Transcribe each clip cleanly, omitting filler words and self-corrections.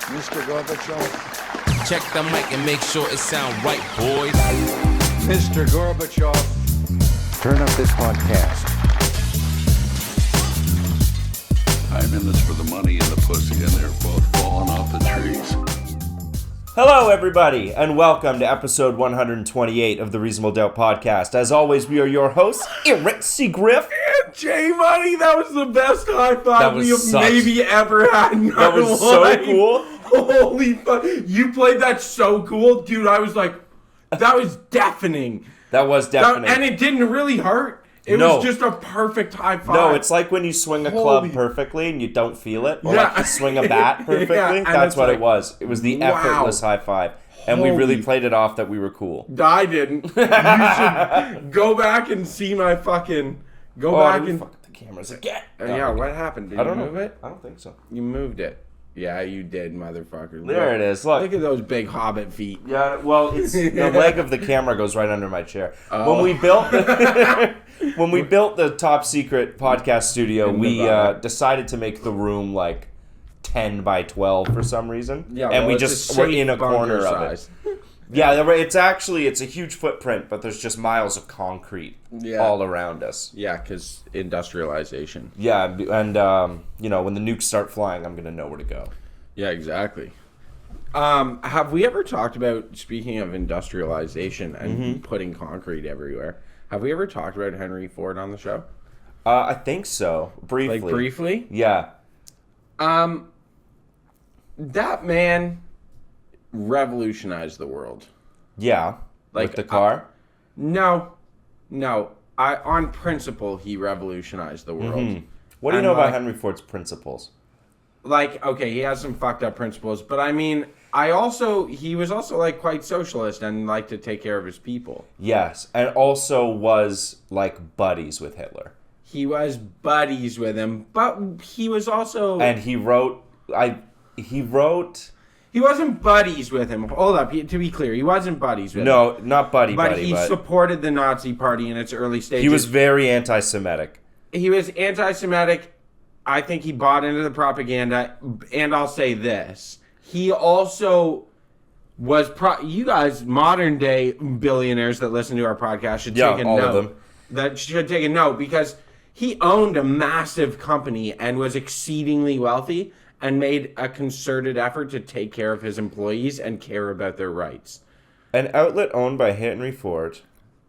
Mr. Gorbachev. Check the mic and make sure it sound right, boys. Mr. Gorbachev. Turn up this podcast. I'm in this for the money and the pussy, and they're both falling off the trees. Hello, everybody, and welcome to episode 128 of the Reasonable Doubt Podcast. As always, we are your hosts, Eric Seagriff. J Money, that was the best high That five was we have such- maybe ever had. That was so cool. Holy fuck. You played that so cool. Dude, I was like, that was deafening. That was definitely. And it didn't really hurt. It No. was just a perfect high five. No, it's like when you swing a club Holy- perfectly and you don't feel it. Or Yeah. like you swing a bat perfectly. Yeah, and That's it's what like, it was. It was the wow. effortless high five. And we really Holy- played it off that we were cool. I didn't. You should go back and see my fucking... Go back dude, and... fuck the cameras again. Yeah, what happened? Did I you don't move know. it? I don't think so. You moved it. Yeah, you did, motherfucker. There it is. Look. Look at those big hobbit feet. Yeah, well, it's, the leg of the camera goes right under my chair. Oh. When we built when we built the top secret podcast studio, we decided to make the room like 10 by 12 for some reason. Yeah, and well, we it's just a were safe in a bunker corner size. of it. Yeah, it's a huge footprint, but there's just miles of concrete all around us. Yeah, because industrialization. Yeah, and when the nukes start flying, I'm gonna know where to go. Yeah, exactly. Have we ever talked about, speaking of industrialization and putting concrete everywhere, have we ever talked about Henry Ford on the show? I think so, briefly. Like, briefly? Yeah. That man revolutionized the world. Yeah. Like, With the car. No. On principle, he revolutionized the world. What do you And, know about like- Henry Ford's principles? Like, okay, he has some fucked up principles, but I mean, he was also like quite socialist and liked to take care of his people. Yes, and also was like buddies with Hitler. He was buddies with him, but he was also... And he wrote. He wasn't buddies with him. Hold up, to be clear, he wasn't buddies with him. No, not buddy, But he supported the Nazi Party in its early stages. he was very anti-Semitic. He was anti-Semitic. I think he bought into the propaganda. And I'll say this. He also was... you guys, modern day billionaires that listen to our podcast should take a all note. of them. That should take a note because he owned a massive company and was exceedingly wealthy and made a concerted effort to take care of his employees and care about their rights. An outlet owned by Henry Ford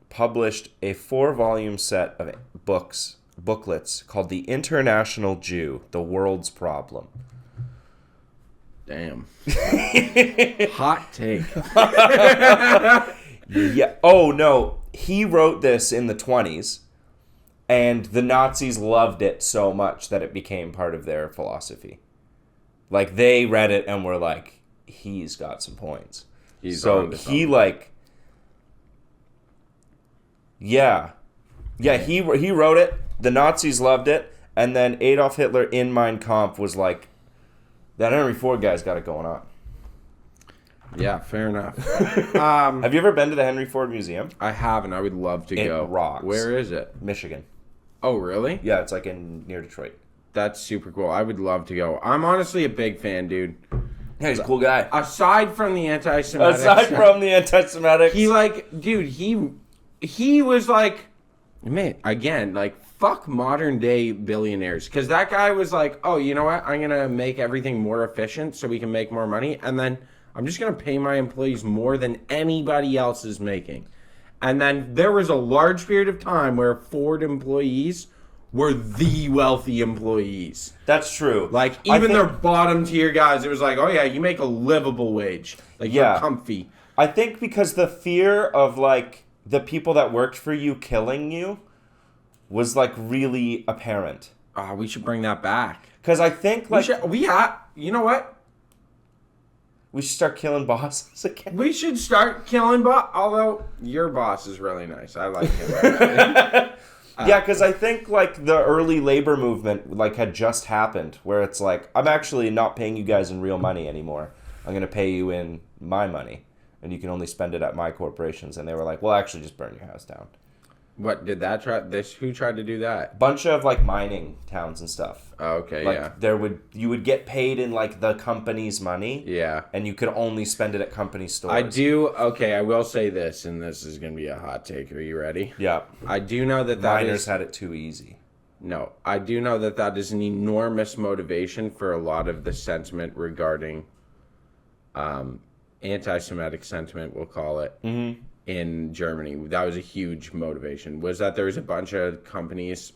published a 4-volume set of booklets called The International Jew, The World's Problem. Damn. Hot take. Yeah. Oh, no. He wrote this in the 1920s, and the Nazis loved it so much that it became part of their philosophy. Like, they read it and were like, he's got some points. So onto he, something. like... Yeah. Yeah, he wrote it, the Nazis loved it, and then Adolf Hitler in Mein Kampf was like, that Henry Ford guy's got it going on. Yeah, fair enough. Have you ever been to the Henry Ford Museum? I haven't. I would love to It go. rocks. Where is it? Michigan. Oh, really? Yeah, it's like near Detroit. That's super cool. I would love to go. I'm honestly a big fan, dude. Yeah, he's a cool guy. Aside from the anti-Semitic Aside stuff, from the anti-Semitic, he was like, man, again, like, fuck modern day billionaires. Because that guy was like, oh, you know what? I'm going to make everything more efficient so we can make more money. And then I'm just going to pay my employees more than anybody else is making. And then there was a large period of time where Ford employees were the wealthy employees. that's true. Like, I even think- their bottom tier guys, it was like, oh yeah, you make a livable wage. Like, Yeah. you're comfy. I think because the fear of like the people that worked for you killing you was like really apparent. We should bring that back. Because I think like You know what? we should start killing bosses again. We should start killing although your boss is really nice. I like him. Yeah, because I think like the early labor movement like had just happened, where it's like I'm actually not paying you guys in real money anymore. I'm gonna pay you in my money, and you can only spend it at my corporations. And they were like, well, actually, just burn your house down. What did that try? Who tried to do that? Bunch of like mining towns and stuff. Oh, okay, Like yeah. you would get paid in like the company's money. Yeah. And you could only spend it at company stores. I will say this, and this is going to be a hot take. Are you ready? Yeah. I do know that Miners is... had it too easy. No, I do know that is an enormous motivation for a lot of the sentiment regarding anti-Semitic sentiment, we'll call it, in Germany. That was a huge motivation, was that there was a bunch of companies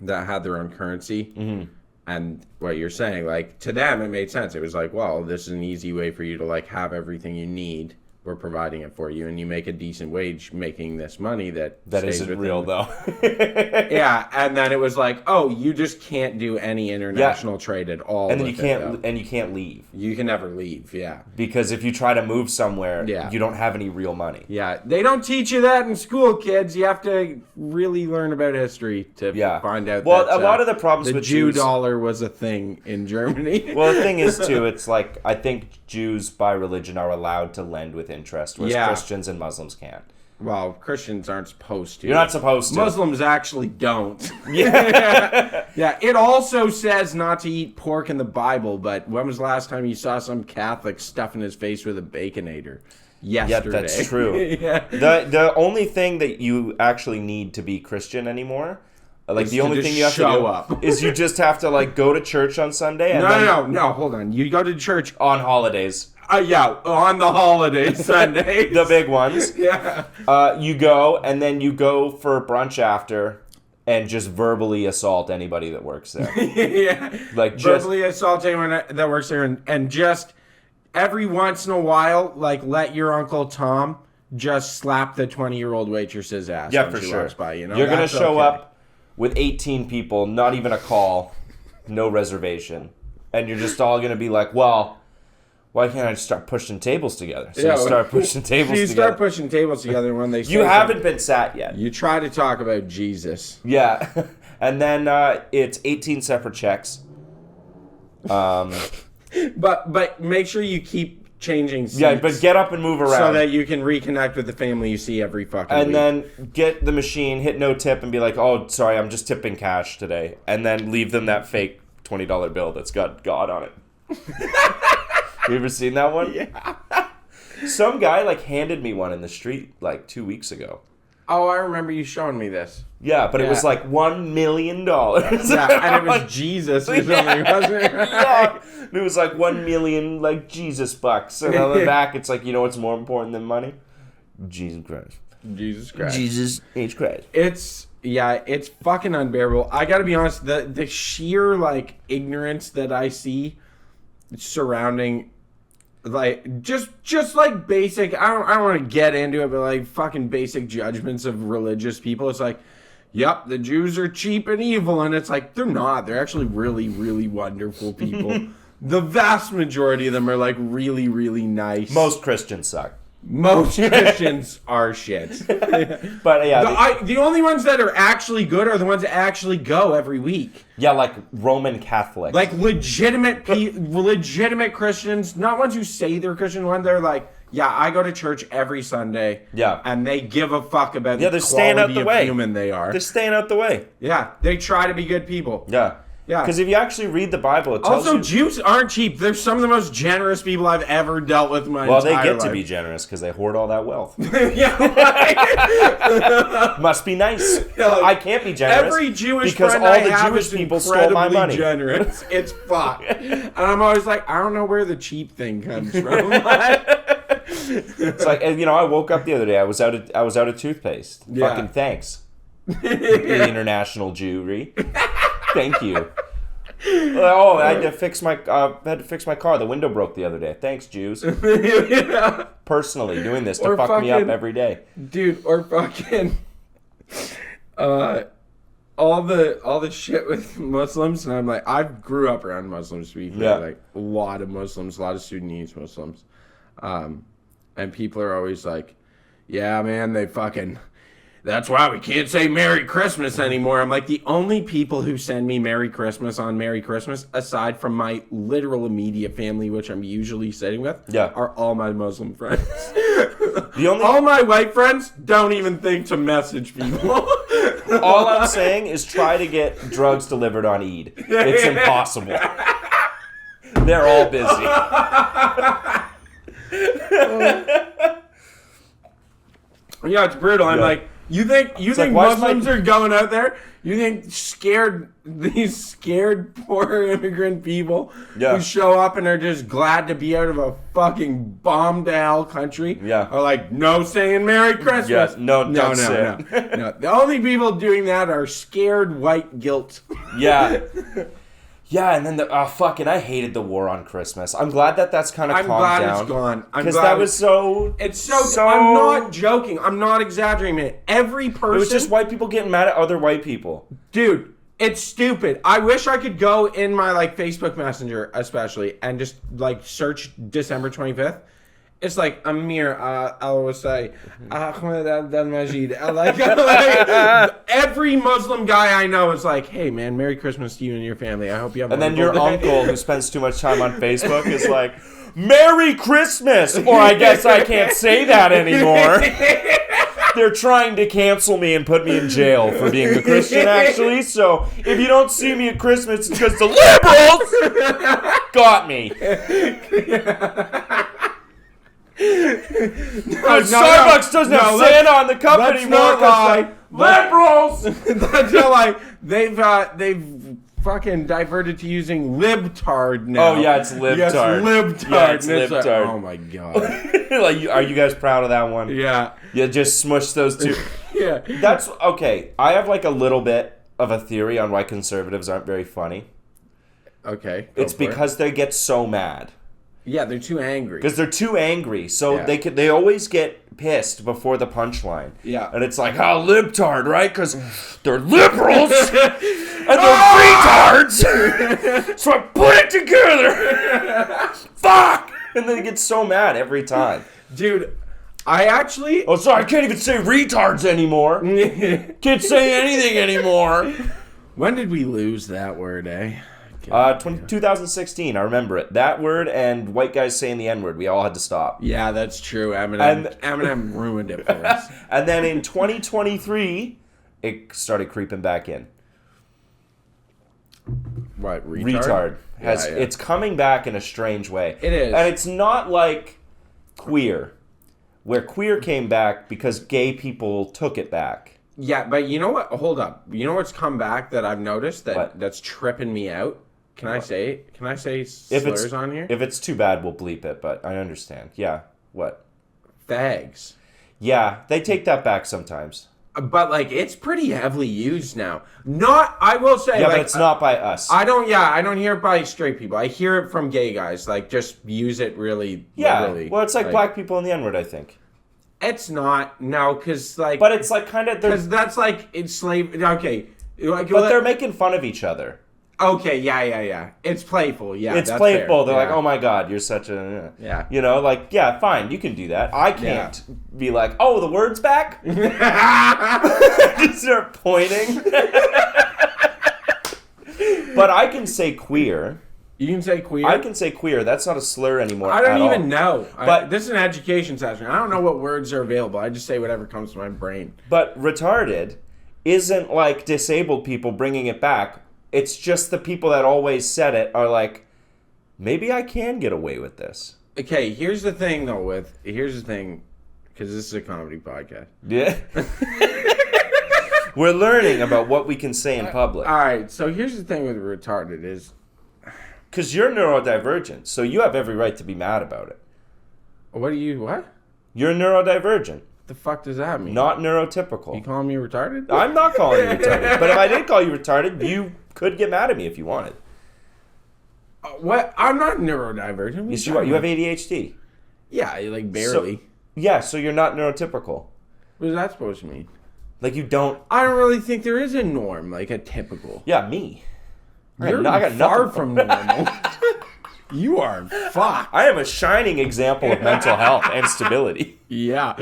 that had their own currency. And what you're saying, like, to them, it made sense. It was like, well, this is an easy way for you to, like, have everything you need. We're providing it for you, and you make a decent wage making this money that stays isn't within real, though. Yeah, and then it was like, oh, you just can't do any international trade at all. And then with it, though. you can't leave. You can never leave, yeah. Because if you try to move somewhere, Yeah. you don't have any real money. Yeah, they don't teach you that in school, kids. You have to really learn about history to Yeah. find out Well, that a lot of the problems the with Jew Jews... dollar was a thing in Germany. Well, the thing is, too, it's like, I think Jews by religion are allowed to lend with interest, whereas Yeah. Christians and Muslims can't. Well, Christians aren't supposed to. You're not supposed to. Muslims actually don't. Yeah. Yeah, it also says not to eat pork in the Bible, but when was the last time you saw some Catholic stuffing his face with a Baconator? Yeah, Yesterday. that's true. Yeah. The only thing that you actually need to be Christian anymore, like Is the to only just thing you have to show do up. is you just have to like go to church on Sunday and then No, hold on. You go to church, on holidays, yeah, on the holiday Sunday. the big ones. Yeah. You go and then you go for brunch after and just verbally assault anybody that works there. Yeah. Like, just- verbally assault anyone that works there, and just every once in a while, like, let your Uncle Tom just slap the 20-year-old waitress's ass Yeah, when for she sure. walks by, you know? You're gonna That's show okay. up with 18 people, not even a call, no reservation, and you're just all gonna be like, well, why can't I just start pushing tables together? So you start pushing tables You together. start pushing tables together when they say You haven't something. been sat yet. You try to talk about Jesus. Yeah, and then it's 18 separate checks. But make sure you keep changing seats. Yeah, but get up and move around. so that you can reconnect with the family you see every fucking and week. then get the machine, hit no tip, and be like, oh, sorry, I'm just tipping cash today. And then leave them that fake $20 bill that's got God on it. You ever seen that one? Yeah. Some guy, like, handed me one in the street, like, 2 weeks ago. Oh, I remember you showing me this. Yeah, but it was Yeah. like $1 million. Yeah, and it was Jesus or something, wasn't it? Yeah. And it was like 1 million, like, Jesus bucks. And on the back, it's like, you know what's more important than money? Jesus Christ. Jesus Christ. Jesus H. Christ. It's fucking unbearable. I gotta be honest, the sheer, like, ignorance that I see surrounding, like, just like basic, I don't want to get into it, but like fucking basic judgments of religious people. It's like, yep, the Jews are cheap and evil, and it's like, they're not. They're actually really, really wonderful people. The vast majority of them are like really, really nice. Most Christians suck. Most Christians are shit. But yeah, The only ones that are actually good are the ones that actually go every week. yeah, like Roman Catholics. Like legitimate Christians, not ones who say they're Christian, when they're like, yeah, I go to church every Sunday. Yeah. And they give a fuck about Yeah, the they're staying out quality the of way. human they are. They're staying out the way. Yeah, they try to be good people. Yeah. Yeah. Because if you actually read the Bible, it tells Also, you... Jews aren't cheap. They're some of the most generous people I've ever dealt with in my Well, entire they get life. to be generous because they hoard all that wealth. Yeah, right. Must be nice. Yeah, like, I can't be generous. Every Jewish because friend all I the have Jewish is people stole my incredibly money. generous. It's fucked. And I'm always like, I don't know where the cheap thing comes from. It's like, and, you know, I woke up the other day. I was out of toothpaste. Yeah. Fucking thanks, the international Jewry. Thank you. Oh, I had to fix my car. The window broke the other day. Thanks, Jews. Yeah. Personally, doing this to Or fuck me up fucking- every day. Dude, or fucking all the shit with Muslims, and I'm like, I grew up around Muslims, to be fair. Yeah. Like a lot of Muslims, a lot of Sudanese Muslims. And people are always like, yeah, man, that's why we can't say Merry Christmas anymore. I'm like, the only people who send me Merry Christmas on Merry Christmas, aside from my literal immediate family, which I'm usually sitting with, Yeah. are all my Muslim friends. The only All my white friends don't even think to message people. all I'm saying is try to get drugs delivered on Eid. It's impossible. They're all busy. Yeah, it's brutal. I'm Yeah. like, you think like, why is Muslims my- are going out there? You think these scared poor immigrant people Yeah. who show up and are just glad to be out of a fucking bomb to hell country Yeah. are like, no saying Merry Christmas. Yeah, no, don't say no, no. The only people doing that are scared white guilt. Yeah. Yeah, and then fucking, I hated the war on Christmas. I'm glad that that's kind of I'm calmed glad down. it's gone. I'm Because glad that was so... It's so. I'm not joking. I'm not exaggerating, man. Every person. It was just white people getting mad at other white people. Dude, it's stupid. I wish I could go in my like Facebook Messenger, especially, and just like search December 25th. It's like Amir Al-Wasai, Ahmed Al-Majid. Like every Muslim guy I know is like, hey man, Merry Christmas to you and your family. I hope you have. And a then your wonderful day." uncle, who spends too much time on Facebook, is like, Merry Christmas! Or I guess I can't say that anymore. They're trying to cancel me and put me in jail for being a Christian, actually. So if you don't see me at Christmas, it's because the liberals got me. Starbucks doesn't have Santa on the cup let's anymore. not lie. Liberals! That's not like they've fucking diverted to using libtard now. Oh, yeah, it's libtard. Yes, libtard. Yeah, it's And like, libtard. oh my god. Like, are you guys proud of that one? Yeah. You just smush those two. Yeah. That's okay. I have like a little bit of a theory on why conservatives aren't very funny. Okay. It's because they get so mad. Yeah, they're too angry. Because they're too angry, so Yeah. they always get pissed before the punchline. Yeah. And it's like, libtard, right? Because they're liberals and they're retards. So I put it together. Fuck! And they get so mad every time. Dude, I actually Oh, sorry, I can't even say retards anymore. Can't say anything anymore. When did we lose that word, eh? 2016, I remember it. That word and white guys saying the N-word, we all had to stop. Yeah, that's true. And- Eminem ruined it for us. And then in 2023, it started creeping back in. What, retard? Retard. Yeah. It's coming back in a strange way. It is. And it's not like queer, where queer came back because gay people took it back. Yeah, but you know what? Hold up. You know what's come back that I've noticed What? that's tripping me out? Can I say If slurs it's on here? If it's too bad, we'll bleep it, but I understand. Yeah. What? Fags. Yeah, they take that back sometimes. But like it's pretty heavily used now. Not I will say Yeah, like but it's not by us. I don't hear it by straight people. I hear it from gay guys. Like just use it really Yeah, liberally. well, it's like black people in the N-word, I think. It's not because like But it's like kind of because that's like it's slave. Okay, like, but they're making fun of each other. okay. Yeah. It's playful. Yeah, It's that's playful. fair. They're like, Yeah. "Oh my god, you're such a..." Yeah. You know, like, yeah, fine, you can do that. I can't be like, "Oh, the word's back?" Just start pointing. But I can say queer. You can say queer. I can say queer. That's not a slur anymore. I don't at even all. know. But- This is an education session. I don't know what words are available. I just say whatever comes to my brain. But retarded isn't like disabled people bringing it back. It's just the people that always said it are like, maybe I can get away with this. Okay, here's the thing though. Here's the thing, because this is a comedy podcast. Yeah. We're learning about what we can say in public. All right, so here's the thing with retarded is Because you're neurodivergent, so you have every right to be mad about it. what? You're neurodivergent, The fuck does that mean? not You neurotypical. calling me retarded? I'm not calling you retarded, but if I did call you retarded, you could get mad at me if you wanted. What? I'm not neurodivergent. Yes, you are. You have ADHD. Yeah, like barely. Yeah, so you're not neurotypical. What is that supposed to mean? Like you don't. I don't really think there is a norm, like a typical. Yeah, me. You're I got far nothing. from normal. You are fucked. I am a shining example of mental health and stability. Yeah.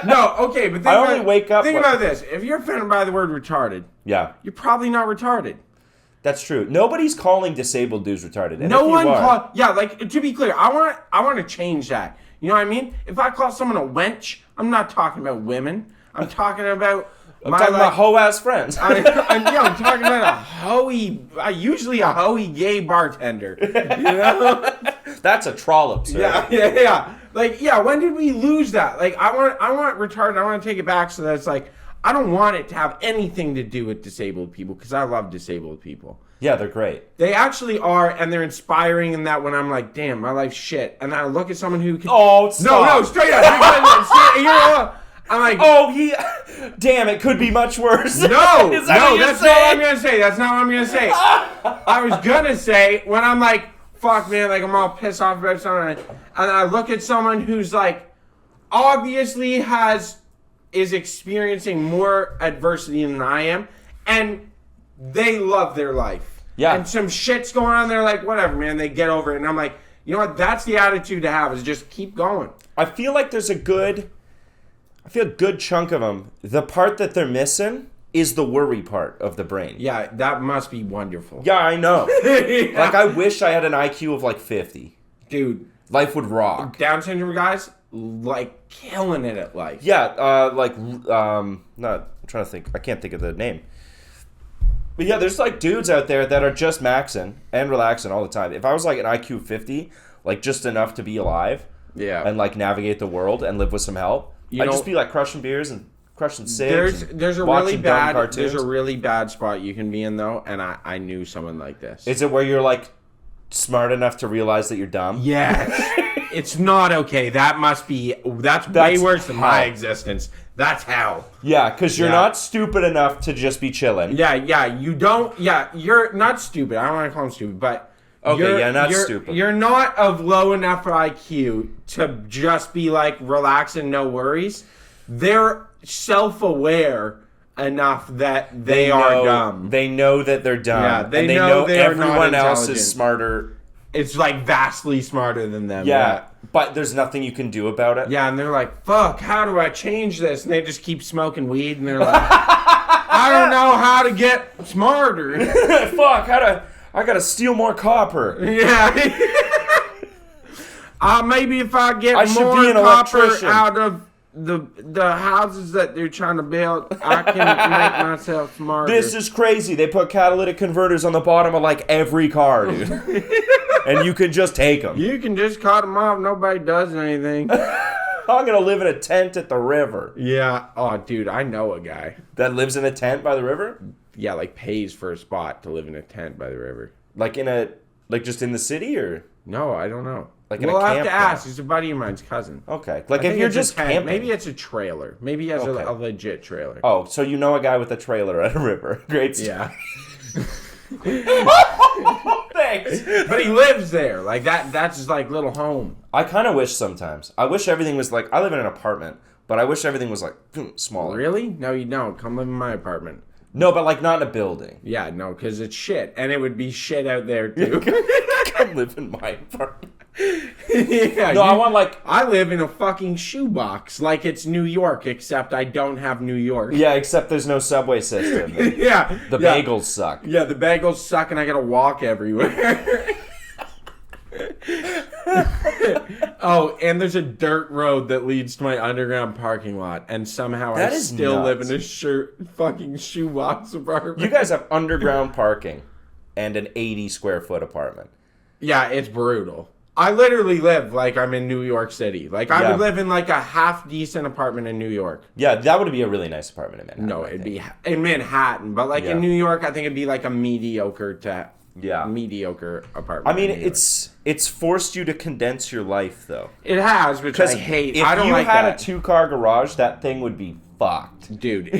No, okay, but think I about, only wake up Think when- about this. If you're offended by the word retarded, Yeah, you're probably not retarded. that's true. Nobody's calling disabled dudes retarded. And No if one you are, Yeah, like to be clear, I want to change that. You know what I mean? If I call someone a wench, I'm not talking about women. I'm talking about I'm talking about hoe-ass friends. I'm talking about a hoey, usually a hoey gay bartender. You know? That's a trollop, sir. Yeah. Like, yeah, when did we lose that? Like, I want retarded, I want to take it back so that it's like, I don't want it to have anything to do with disabled people, because I love disabled people. Yeah, they're great. They actually are, and they're inspiring in that when I'm like, damn, my life's shit. And I look at someone who can... Oh, stop. No, straight up. I'm like... Oh, damn, it could be much worse. No, Is that what you're that's not what saying? I'm going to say. That's not what I'm going to say. I was going to say, when I'm like, fuck, man, like, I'm all pissed off about something, and I look at someone who's like, obviously is experiencing more adversity than I am, and they love their life. Yeah. And some shit's going on, they're like, whatever, man, they get over it. And I'm like, you know what, that's the attitude to have, is just keep going. I feel like there's a good chunk of them. The part that they're missing is the worry part of the brain. Yeah, that must be wonderful. Yeah, I know. Like, I wish I had an IQ of like 50. Dude, Life would rock. Down syndrome guys, like, killing it at life. Yeah, not, I'm trying to think. I can't think of the name. But yeah, there's like dudes out there that are just maxing and relaxing all the time. If I was like an IQ 50, like just enough to be alive, Yeah. and like navigate the world and live with some help, I'd just be like crushing beers and crushing cigs. There's a watching dumb cartoons. there's a really bad spot you can be in though, and I knew someone like this. Is it where you're like smart enough to realize that you're dumb? Yes. It's not okay. That's way worse than my hell. existence. That's hell. Yeah, because you're Yeah. not stupid enough to just be chilling. Yeah, you're not stupid. I don't want to call them stupid, but Okay, not you're, stupid. You're not of low enough IQ to just be like relax and no worries. They're self-aware enough that they are know, dumb. They know that they're dumb. Yeah, they and they know they are not everyone else intelligent. is smarter. It's like vastly smarter than them. Yeah, but there's nothing you can do about it. Yeah, and they're like, fuck, how do I change this? And they just keep smoking weed, and they're like, I don't know how to get smarter. Fuck, I gotta steal more copper. Yeah. Maybe if I get I should more be an copper electrician. out of the houses that they're trying to build, I can make myself smarter. This is crazy. They put catalytic converters on the bottom of like every car, dude. And you can just take them. You can just cut them off. Nobody does anything. I'm gonna live in a tent at the river. Yeah. Oh, dude, I know a guy. That lives in a tent by the river? Yeah, like pays for a spot to live in a tent by the river. Like just in the city, or No, I don't know. Like in a we'll have to campground? ask. He's a buddy of mine's cousin. okay. I Like if think you're it's a just tent. camping. Maybe it's a trailer. Maybe he has Okay. a legit trailer. Oh, so you know a guy with a trailer at a river. Great stuff. Yeah. Thanks. But he lives there. Like that's his like little home. I kind of wish sometimes. I wish everything was like, I live in an apartment, but I wish everything was like smaller. Really? No, you don't. Come live in my apartment. No, but like not in a building. Yeah, no, because it's shit. And it would be shit out there too. Come live in my apartment. Yeah, No, I want like, I live in a fucking shoebox like it's New York, except I don't have New York. yeah, except there's no subway system. Yeah. The yeah. bagels suck. Yeah, the bagels suck and I gotta walk everywhere. Oh, and there's a dirt road that leads to my underground parking lot, and somehow That I is still live nuts. in a fucking shoebox apartment. You guys have underground parking and an 80 square foot apartment. Yeah, it's brutal. I literally live like I'm in New York City. Like I Yeah. would live in like a half decent apartment in New York. Yeah, that would be a really nice apartment in Manhattan. No, I it'd think. be in Manhattan, but like Yeah. in New York, I think it'd be like a mediocre apartment. I mean, in New York. it's forced you to condense your life though. It has, which I hate. If I don't you like had that. a 2-car garage, that thing would be fucked. Dude,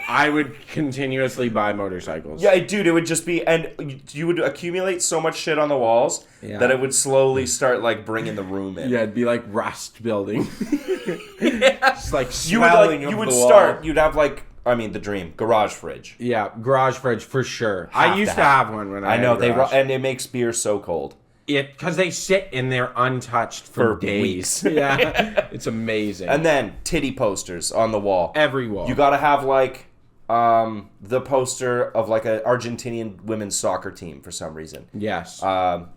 I would continuously buy motorcycles. Yeah, dude, it would just be, and you would accumulate so much shit on the walls Yeah. that it would slowly start like bringing the room in. Yeah, it'd be like rust building. It's like you would swelling like of you would the start. wall. You'd have like, I mean, the dream garage fridge. Yeah, garage fridge for sure. Have I used to to have. have one when I I know had a they garage. and it makes beer so cold. Because they sit in there untouched For for days. weeks. Yeah, it's amazing. And then titty posters on the wall. every wall. You gotta have like the poster of like an Argentinian women's soccer team for some reason. Yes. A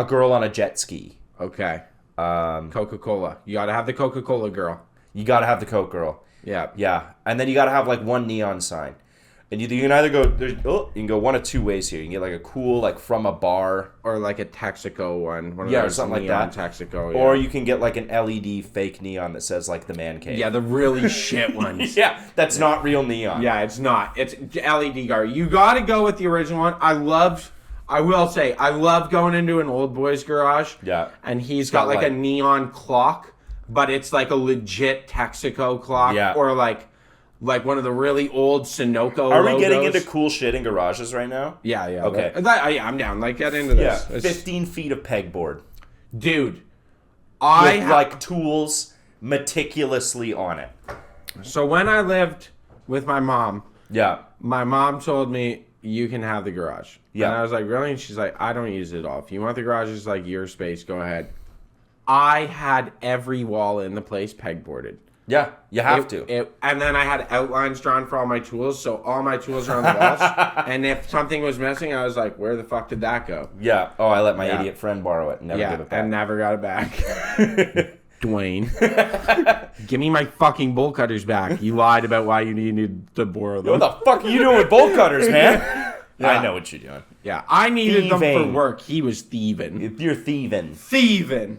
girl on a jet ski. Okay. Coca-Cola. You got to have the Coca-Cola girl. You gotta have the Coke girl. Yeah. Yeah, and then you gotta have like one neon sign, and you can either go you can go one of two ways here. You can get like a cool like from a bar, Or like a Texaco one. One of Yeah, or those something like neon that. Texaco. or you can get like an LED fake neon that says like the man cave. Yeah, the really shit ones. yeah, that's not real neon. Yeah, it's not. It's LED guard. You got to go with the original one. I will say, I love going into an old boy's garage. Yeah. And he's got like a light. neon clock, but it's like a legit Texaco clock. Yeah. Or like one of the really old Sunoco Are we logos. getting into cool shit in garages right now? Yeah, yeah. Okay. Yeah, I'm down. Like, get into Yeah, this. It's- 15 feet of pegboard Dude, with like tools meticulously on it. So when I lived with my mom, Yeah. my mom told me, you can have the garage. Yeah. And I was like, really? And she's like, I don't use it all. If you want the garage, it's like your space. Go ahead. I had every wall in the place pegboarded. Yeah, you have to. And then I had outlines drawn for all my tools. So all my tools are on the walls. And if something was missing, I was like, where the fuck did that go? Yeah. Oh, I let my Yeah. idiot friend borrow it and never give it back. And never got it back. Dwayne. Give me my fucking bolt cutters back. You lied about why you needed to borrow them. What the fuck are you doing with bolt cutters, man? Yeah. I know what you're doing. Yeah, I needed them for Thieving. work. He was thieving. If you're thieving. Thieving.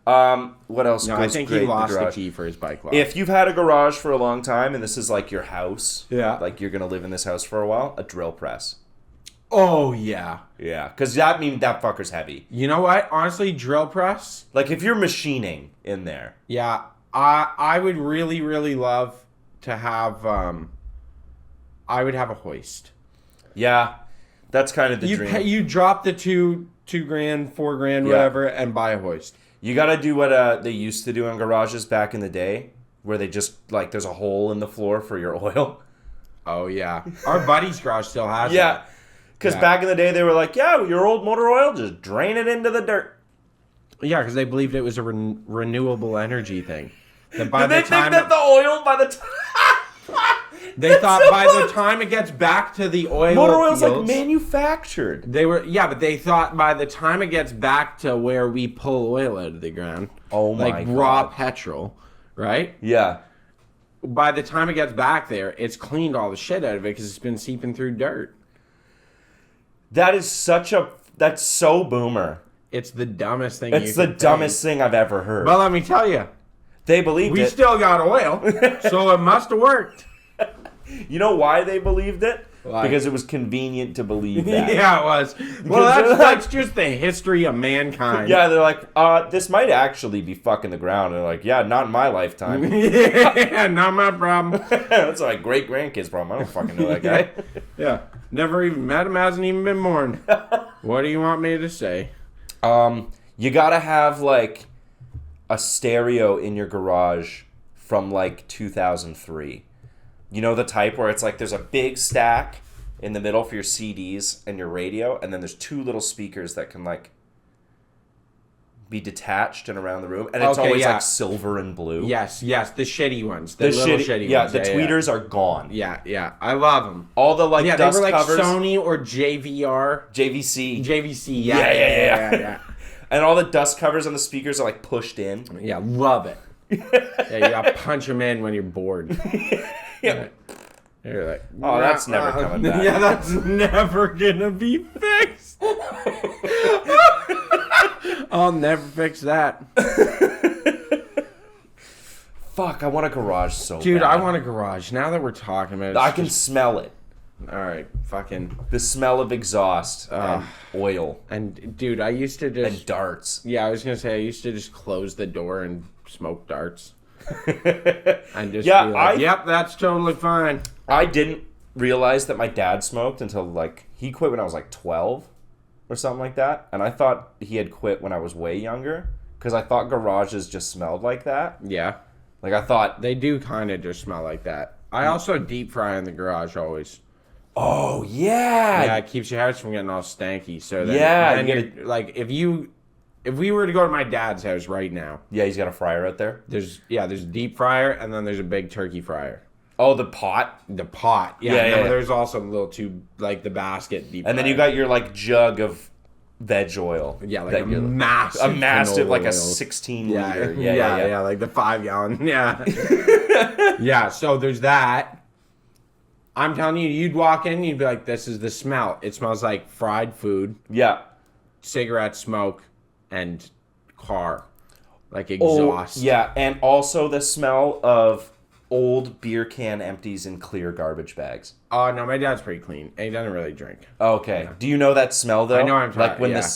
What else No, goes I think great he in the lost the garage? key for his bike lock. If you've had a garage for a long time and this is like your house, Yeah. like you're gonna live in this house for a while, a drill press. Oh, yeah. Yeah, because that means that fucker's heavy. You know what? Honestly, drill press. Like if you're machining in there, Yeah, I would really, really love to have. I would have a hoist. yeah, that's kind of the dream. You drop the $2,000, $4,000, Yeah. whatever, and buy a hoist. You gotta do what they used to do in garages back in the day, where they just like there's a hole in the floor for your oil. Oh yeah, our buddy's garage still has Yeah, that. because Yeah. back in the day they were like, yeah, your old motor oil, just drain it into the dirt. Yeah, because they believed it was a renewable energy thing. That by Did they the time think that the oil by the time they thought by the time it gets back to the oil motor oil's like fields, manufactured? but they thought by the time it gets back to where we pull oil out of the ground, Oh my like raw God. petrol, right? Yeah. By the time it gets back there, it's cleaned all the shit out of it because it's been seeping through dirt. That's so boomer. It's the dumbest thing. It's the dumbest thing I've ever heard. But let me tell you, They believed we it. still got oil, so it must have worked. You know why they believed it? Why? Because it was convenient to believe that. Yeah, it was. Well, that's just the history of mankind. Yeah, they're like, this might actually be fucking the ground. And they're like, yeah, not in my lifetime. Yeah, not my problem. That's like great grandkids' problem. I don't fucking know that guy. Yeah, never even met him, hasn't even been born. What do you want me to say? You gotta have like a stereo in your garage from like 2003. You know the type where it's like there's a big stack in the middle for your CDs and your radio, and then there's two little speakers that can like be detached and around the room, and it's Okay, always yeah. like silver and blue. Yes, the shitty ones. the little shitty yeah, ones. the tweeters are gone. Yeah, I love them. All the like Yeah, they dust were like covers, Sony or JVR. JVC, JVC, Yeah. and all the dust covers on the speakers are like pushed in. Yeah, love it. Yeah, you gotta punch them in when you're bored. Yeah. You're like, Oh, that's never coming back. Yeah, that's never gonna be fixed. I'll never fix that. Fuck, I want a garage so Dude, bad. I want a garage. Now that we're talking about it, I it's can just- smell it. all right, fucking. The smell of exhaust and oil And dude, I used to just. and darts. Yeah, I was gonna say I used to just close the door and smoke darts. And just Yeah, be like, I- yep, that's totally fine. I didn't realize that my dad smoked until like he quit when I was like 12 or something like that, and I thought he had quit when I was way younger because I thought garages just smelled like that. Yeah, Like I thought, they do kind of just smell like that. I also deep fry in the garage always. oh yeah, Yeah, it keeps your house from getting all stanky. So then, Yeah, then you you're, like if we were to go to my dad's house right now, yeah, he's got a fryer out there. there's a deep fryer and then there's a big turkey fryer. Oh, the pot, The pot, Yeah, yeah. There's also a little tube like the basket deep. and then fryer. you got your like jug of veg oil. Yeah, like that a you're- massive like a canola oil. 16 Yeah, liter. yeah, like the 5 gallon. Yeah. Yeah, so there's that. I'm telling you, you'd walk in, you'd be like, this is the smell. It smells like fried food, Yeah. cigarette smoke, and car. Like Oh, exhaust. yeah, and also the smell of old beer can empties in clear garbage bags. Oh, no, my dad's pretty clean. And he doesn't really drink. Okay. Do you know that smell though? I know what I'm talking- like when yeah.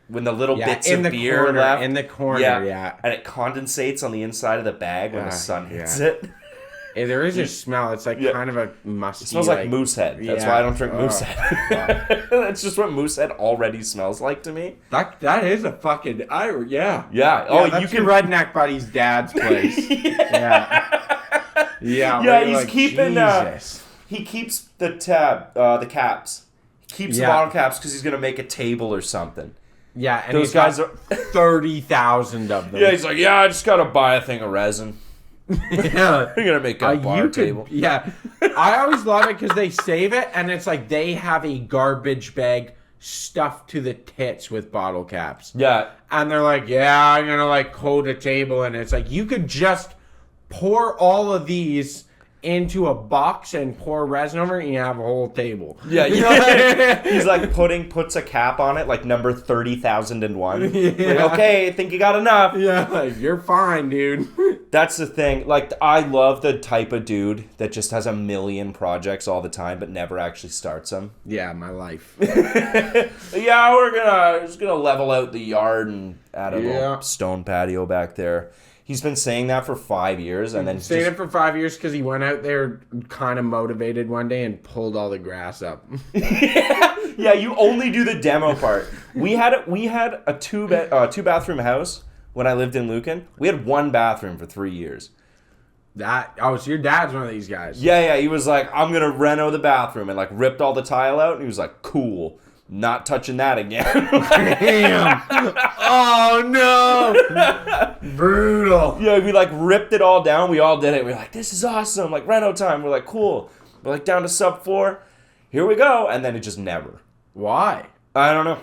when the little Yeah, bits in of the beer corner, left in the corner, yeah. and it condensates on the inside of the bag when the sun hits yeah. it. Hey, there is a smell. It's like Yeah. kind of a musty. It smells like Moosehead. That's yeah. why I don't drink Oh. Moosehead. That's just what Moosehead already smells like to me. That is a fucking Yeah. Yeah, Oh, that's you can. your redneck buddy's dad's place. Yeah. Yeah. Yeah, we're he's like, keeping. Jesus. He keeps the caps. He keeps the Yeah. bottle caps because he's gonna make a table or something. Yeah, and Those he's guys got are. 30,000 of them. Yeah, he's like, yeah, I just gotta buy a thing of resin. Yeah. You're gonna make a bar you table. could, yeah. I always love it because they save it, and it's like they have a garbage bag stuffed to the tits with bottle caps. Yeah, And they're like, yeah, I'm gonna like coat a table, and it's like you could just pour all of these into a box and pour resin over it, and you have a whole table. yeah. yeah. He's like puts a cap on it, like number 30,001. Like, okay, I think you got enough. Yeah, like you're fine, dude. That's the thing. Like, I love the type of dude that just has a million projects all the time, but never actually starts them. Yeah, my life. Yeah, we're just gonna level out the yard and add a Yeah. little stone patio back there. He's been saying that for 5 years, and then Stayed just, it for 5 years because he went out there kind of motivated one day and pulled all the grass up. yeah, you only do the demo part. We had a two bathroom house when I lived in Lucan. We had one bathroom for 3 years. So your dad's one of these guys. Yeah, he was like, I'm gonna reno the bathroom, and like ripped all the tile out, and he was like, cool, not touching that again. Damn. Oh no. Brutal. Yeah, we like ripped it all down. We all did it. We were like, this is awesome. Like reno time. We're like, cool. We're like down to subfloor. Here we go. And then it just never. Why? I don't know.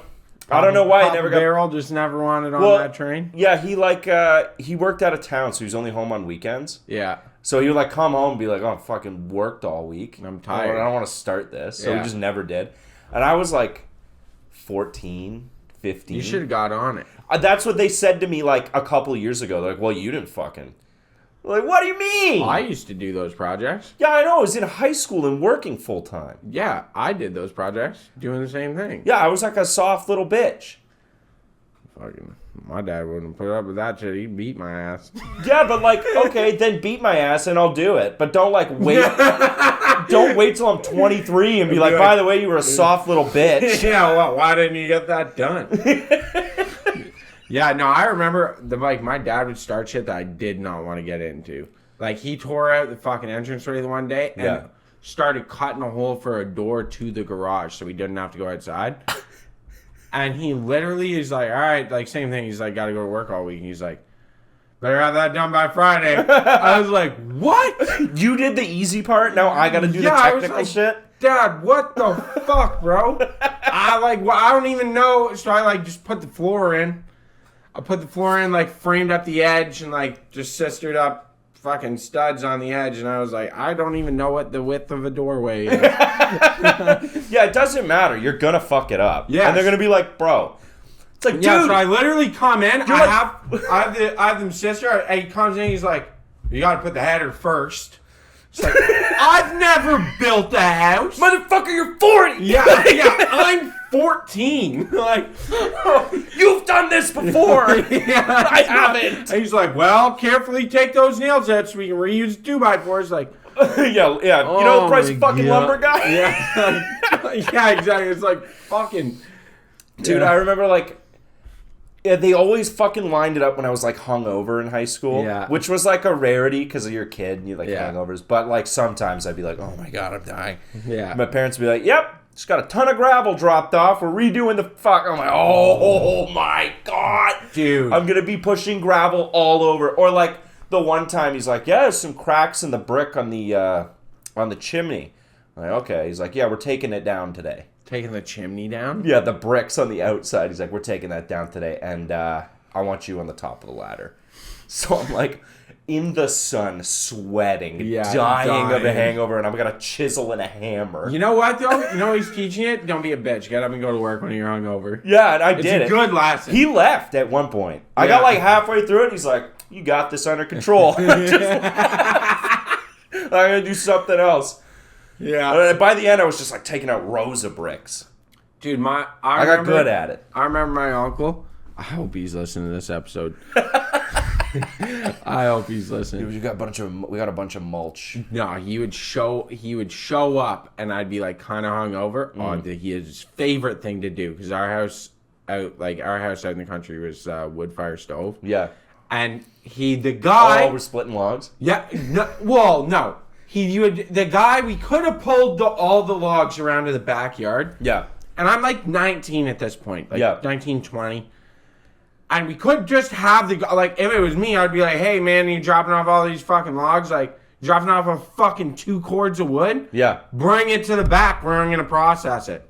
I don't know why it never got. Barrel just never wanted on Well, that train. Yeah, he he worked out of town, so he was only home on weekends. Yeah. So he would like come home and be like, oh, I fucking worked all week. I'm tired. I don't want to start this. So Yeah. we just never did. And I was like 14, 15. You should have got on it. That's what they said to me like a couple years ago. They're like, well, you didn't fucking. Like, what do you mean? I used to do those projects. Yeah, I know. I was in high school and working full time. Yeah, I did those projects, doing the same thing. Yeah, I was like a soft little bitch. Fucking, my dad wouldn't put up with that shit. He'd beat my ass. Yeah, but like, okay, then beat my ass and I'll do it. But don't like wait. Don't wait till I'm 23 and be like, by the way, you were a soft little bitch. Yeah, well, why didn't you get that done? Yeah, no, I remember my dad would start shit that I did not want to get into. Like he tore out the fucking entranceway the one day and Yeah. started cutting a hole for a door to the garage so we didn't have to go outside. And he literally is like, all right, like same thing. He's like, got to go to work all week. And he's like, better have that done by Friday. I was like, what? You did the easy part. Now I got to do the I was technical like, shit. Dad, what the fuck, bro? I don't even know. So I like just put the floor in. I put the floor in, like framed up the edge and like just sistered up fucking studs on the edge. And I was like, I don't even know what the width of a doorway is. Yeah, it doesn't matter. You're gonna fuck it up. Yes. And they're gonna be like, bro. It's like, dude. Yeah, so I literally come in. You're I have them sister. And he comes in. He's like, you got to put the header first. It's like, I've never built a house. Motherfucker, you're 40. Yeah, I'm 14. Like, You've done this before. yeah, I haven't. And he's like, well, carefully take those nails out so we can reuse 2x4s. Like, yeah. You know the price of fucking God. lumber, guy? Yeah, yeah, exactly. It's like fucking, Dude, yeah. I remember like, yeah, they always fucking lined it up when I was like hungover in high school, Yeah. which was like a rarity because of your kid and you like Yeah. hangovers. But like sometimes I'd be like, oh my god, I'm dying. Yeah. My parents would be like, yep, just got a ton of gravel dropped off. We're redoing the fuck. I'm like, oh my god, Dude. I'm gonna be pushing gravel all over. Or like the one time he's like, yeah, there's some cracks in the brick on the chimney. I'm like, okay. He's like, yeah, we're taking it down today. Taking the chimney down? Yeah, the bricks on the outside. He's like, we're taking that down today, and I want you on the top of the ladder. So I'm like, in the sun, sweating, dying of a hangover, and I've got a chisel and a hammer. You know what, though? You know what he's teaching it? Don't be a bitch. Get up and go to work when you're hungover. Yeah, and I It's did a it. good lesson. He left at one point. I got like halfway through it. He's like, you got this under control. I'm going to do something else. Yeah. And by the end, I was just like taking out rows of bricks. Dude, I got good at it. I remember my uncle. I hope he's listening to this episode. I hope he's listening. We got a bunch of mulch. No, he would show up, and I'd be like kind of hungover. His favorite thing to do, because our house out in the country was wood fire stove. Yeah. And the guy. Oh, we're splitting logs. Yeah. No. Well, no. The guy. We could have pulled all the logs around to the backyard. Yeah. And I'm like 19 at this point. Like 19, 20. And we could just have if it was me, I'd be like, hey, man, you dropping off all these fucking logs? Like, dropping off a fucking 2 cords of wood? Yeah. Bring it to the back where I'm going to process it.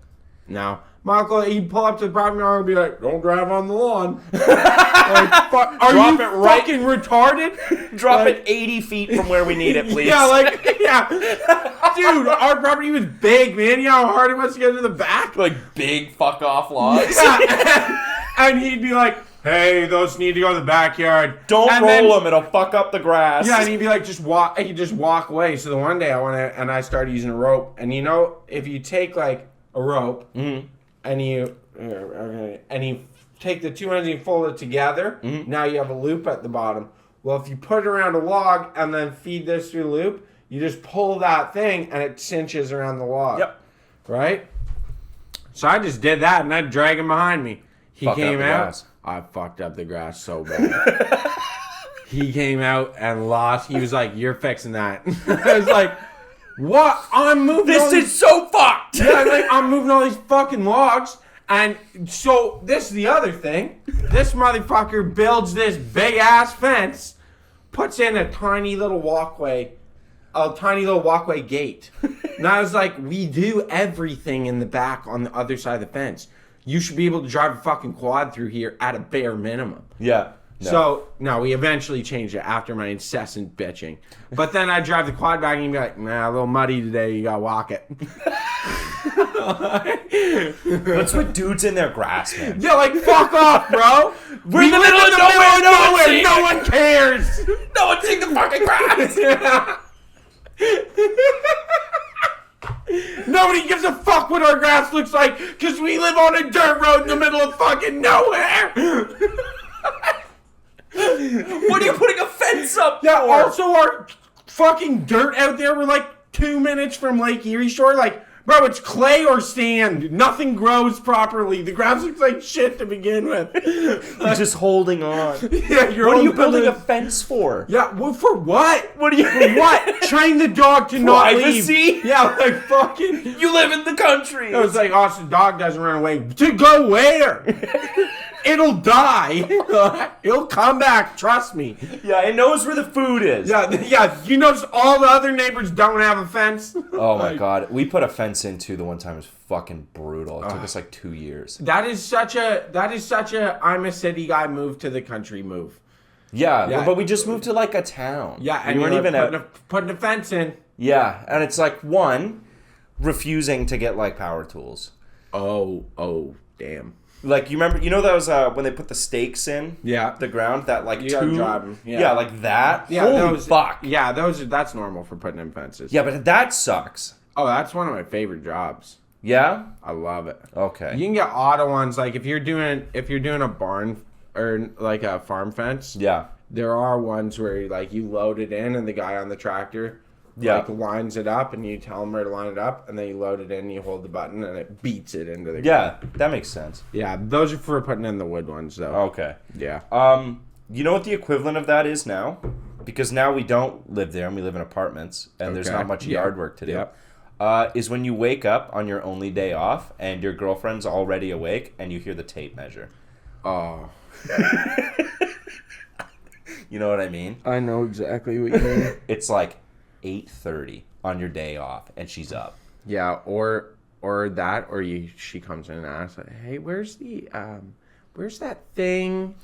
No. My uncle, he'd pull up to the property owner and be like, don't drive on the lawn. Are Drop you it right- fucking retarded? Drop it 80 feet from where we need it, please. Yeah. Dude, our property was big, man. You know how hard it was to get to the back? Like big fuck off logs. And he'd be like, hey, those need to go to the backyard. Don't And roll them; it'll fuck up the grass. Yeah, and he'd be like, just walk. He'd just walk away. So the one day I started using a rope, and if you take like a rope and you take the 2 ends and you fold it together, now you have a loop at the bottom. Well, if you put it around a log and then feed this through the loop, you just pull that thing and it cinches around the log. Yep. Right. So I just did that, and I'd drag him behind me. He Fucking came up the out. grass. I fucked up the grass so bad. He came out and lost. He was like, "You're fixing that." I was like, "What? I'm moving. This is so fucked. Yeah, I'm moving all these fucking logs." And so this is the other thing. This motherfucker builds this big ass fence, puts in a tiny little walkway gate. And I was like, we do everything in the back on the other side of the fence. You should be able to drive a fucking quad through here at a bare minimum. Yeah. No. So, no, we eventually changed it after my incessant bitching. But then I'd drive the quad back and he'd be like, nah, a little muddy today, you gotta walk it. That's what dudes in their grass, man. Yeah, like, fuck off, bro. We're in the middle of nowhere. No one cares. No one's seeing the fucking grass. Nobody gives a fuck what our grass looks like because we live on a dirt road in the middle of fucking nowhere. What are you putting a fence up Yeah, for? also our fucking dirt out there, we're like 2 minutes from Lake Erie Shore. Like, bro, it's clay or sand. Nothing grows properly. The grass looks like shit to begin with. You're just holding on. Yeah, What are you building a fence for? Yeah, well, for what? What are you? For what? Train the dog to not leave. Privacy? Yeah, like fucking. You live in the country. It was like, oh, so the dog doesn't run away. To go where? It'll die. It'll come back. Trust me. Yeah, it knows where the food is. Yeah. You notice all the other neighbors don't have a fence. Oh my god, we put a fence in too. The one time it was fucking brutal. It took us like 2 years. That is such a I'm a city guy move to the country move. Yeah, but we just moved to like a town. Yeah, and we weren't even putting a fence in. Yeah, and it's like refusing to get like power tools. Oh, damn. Like you remember, that was when they put the stakes in. Yeah. The ground that like You gotta two. drive 'em, yeah. Yeah, like that. Yeah, Holy fuck. Yeah, that's normal for putting in fences. Yeah, but that sucks. Oh, that's one of my favorite jobs. Yeah. I love it. Okay. You can get auto ones like if you're doing a barn or like a farm fence. Yeah. There are ones where like you load it in and the guy on the tractor like lines it up and you tell him where to line it up and then you load it in and you hold the button and it beats it into the ground. Yeah, that makes sense. Yeah, those are for putting in the wood ones though. Okay. Yeah. You know what the equivalent of that is now? Because now we don't live there and we live in apartments and there's Okay. not much yard work to do. Yep. Is when you wake up on your only day off and your girlfriend's already awake and you hear the tape measure. Oh. You know what I mean? I know exactly what you mean. It's like 8:30 on your day off and she's up. Yeah, or that, or she comes in and asks, like, hey, where's that thing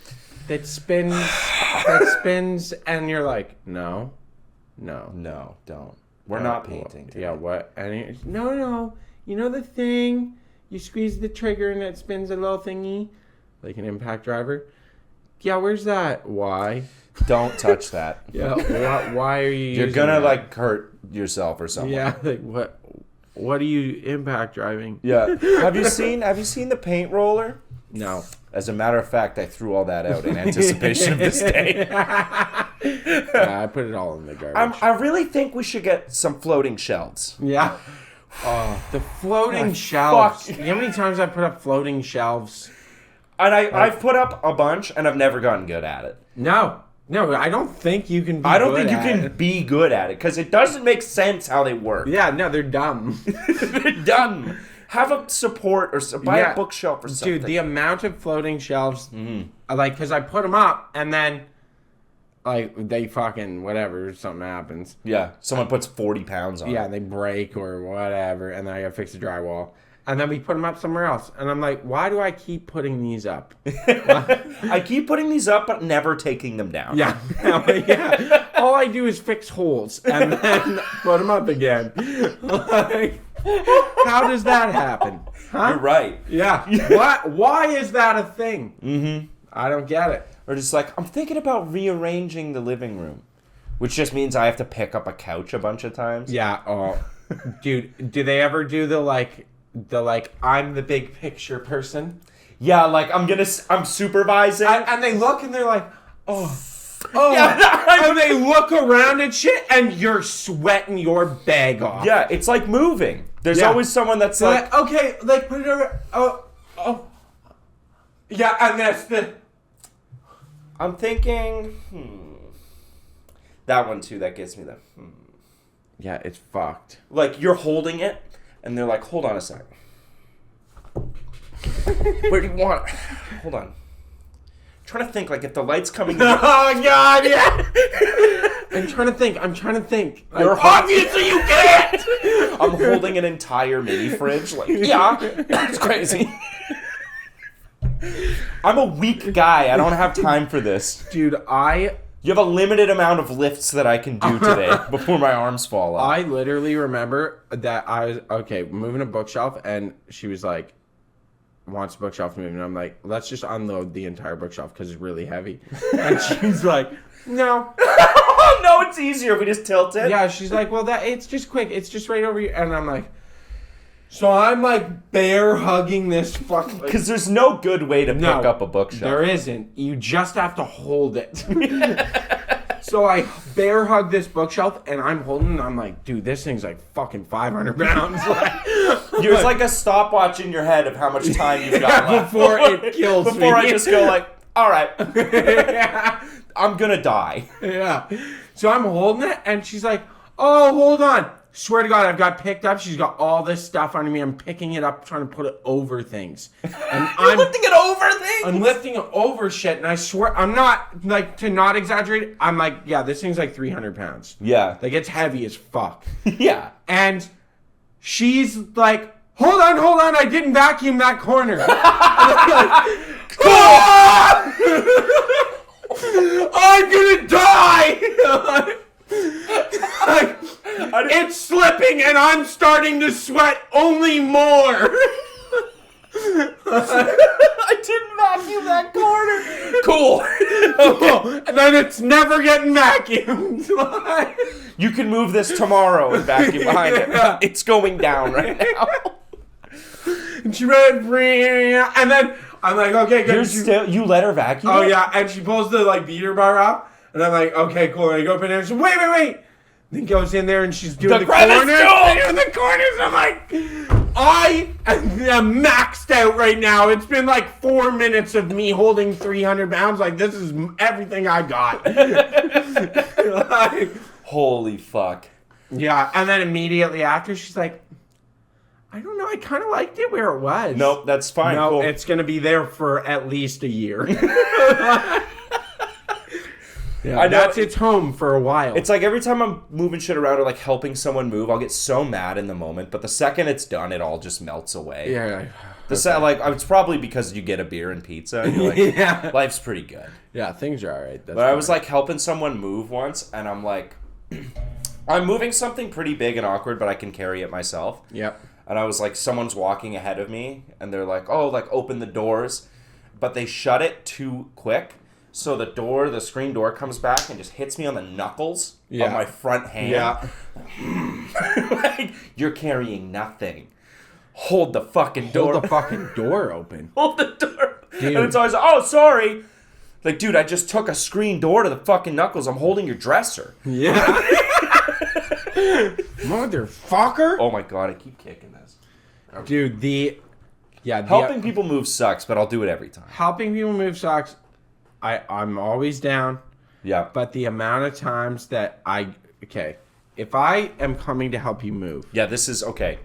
that spins, and you're like, no, don't. We're not painting today. Yeah, what? And no, you know the thing, you squeeze the trigger and it spins a little thingy, like an impact driver. Yeah, where's that? Why? Don't touch that. Yeah, why are you? You're using gonna that? like hurt yourself or something. Yeah, like what? What are you impact driving? Yeah. Have you seen the paint roller? No. As a matter of fact, I threw all that out in anticipation of this day. Yeah, I put it all in the garbage. I really think we should get some floating shelves. Yeah. Oh, the floating shelves. fuck. You know how many times I put up floating shelves? And I've put up a bunch, and I've never gotten good at it. No, I don't think you can be I don't good think you at can it. be good at it, because it doesn't make sense how they work. Yeah, no, they're dumb. They're done. Have a support or buy Yeah. a bookshelf or something. Dude, the amount of floating shelves, like, because I put them up, and then, like, they fucking, whatever, something happens. Yeah, someone puts 40 pounds on Yeah, it. they break or whatever, and then I gotta fix the drywall. And then we put them up somewhere else. And I'm like, why do I keep putting these up? I keep putting these up, but never taking them down. Yeah. Yeah. All I do is fix holes and then put them up again. Like, how does that happen? Huh? You're right. Yeah. What? Why is that a thing? Mm-hmm. I don't get it. Or just like, I'm thinking about rearranging the living room, which just means I have to pick up a couch a bunch of times. Yeah. Oh, dude, do they ever do the I'm the big picture person? Yeah, like I'm supervising. And they look and they're like, oh, Yeah, and they look around and shit, and you're sweating your bag off. yeah, it's like moving. There's Yeah. always someone that's They're like, like, okay, like put it over. Oh, yeah, and that's the. I'm thinking, that one too. That gets me the. Yeah, it's fucked. Like you're holding it, and they're like, hold on a sec. Where do you want? Hold on. I'm trying to think, like if the light's coming. Oh god, yeah. I'm trying to think. Like, You're obviously you can't. I'm holding an entire mini fridge. Like, yeah, that's crazy. I'm a weak guy. I don't have time for this. Dude, You have a limited amount of lifts that I can do today before my arms fall off. I literally remember that I was moving a bookshelf, and she was like, wants a bookshelf moving, and I'm like, let's just unload the entire bookshelf because it's really heavy. And she's like, no. No, it's easier if we just tilt it. Yeah, she's like, well, it's just quick. It's just right over here. And I'm like, so I'm like bear hugging this fucking. Because there's no good way to pick up a bookshelf. There isn't. You just have to hold it. So I bear hug this bookshelf, and I'm holding it, and I'm like, dude, this thing's like fucking 500 pounds. There's like a stopwatch in your head of how much time you've got left. Before it kills me. Before I just go like, all right, Yeah. I'm gonna die. Yeah. So I'm holding it, and she's like, oh, hold on. Swear to God, I've got picked up. She's got all this stuff under me. I'm picking it up, trying to put it over things. And I'm lifting it over things. I'm lifting it over shit, and I swear, I'm not, like, to not exaggerate, I'm like, yeah, this thing's like 300 pounds. Yeah. Like, it's heavy as fuck. Yeah. And she's like, hold on, I didn't vacuum that corner. I'm gonna die! Like, it's slipping and I'm starting to sweat only more. I didn't vacuum that corner. Cool. And then it's never getting vacuumed. You can move this tomorrow and vacuum behind it. Yeah. It's going down right now. And she read, and then I'm like, okay, good. You let her vacuum? Oh it? yeah, and she pulls the like beater bar up, and I'm like, okay, cool. And I go up in there, and she's wait. Then goes in there and she's doing the crevice corners. tool! Doing the corners. I'm like, I am maxed out right now. It's been like 4 minutes of me holding 300 pounds. Like, this is everything I got. Like, Holy fuck. yeah, and then immediately after, she's like, I don't know, I kind of liked it where it was. Nope, that's fine. No, Cool. it's going to be there for at least a year. Yeah, I know that's its home for a while. It's like every time I'm moving shit around or like helping someone move, I'll get so mad in the moment. But the second it's done, it all just melts away. yeah, Like it's probably because you get a beer and pizza. And you're like, Yeah. life's pretty good. yeah. Things are all right. That's But I was fine. like helping someone move once, and I'm like, I'm moving something pretty big and awkward, but I can carry it myself. Yep. And I was like, someone's walking ahead of me, and they're like, oh, like open the doors, but they shut it too quick. So the screen door comes back and just hits me on the knuckles of Yeah. my front hand. Yeah. Like, you're carrying nothing. Hold the fucking door. Hold the fucking door open. Hold the door. Dude. And it's always, oh, sorry. Like, dude, I just took a screen door to the fucking knuckles. I'm holding your dresser. Yeah. Motherfucker. Oh my god, I keep kicking this. Dude, Helping people move sucks, but I'll do it every time. helping people move sucks. I'm always down, Yeah. but the amount of times that if I am coming to help you move, Yeah, this is okay.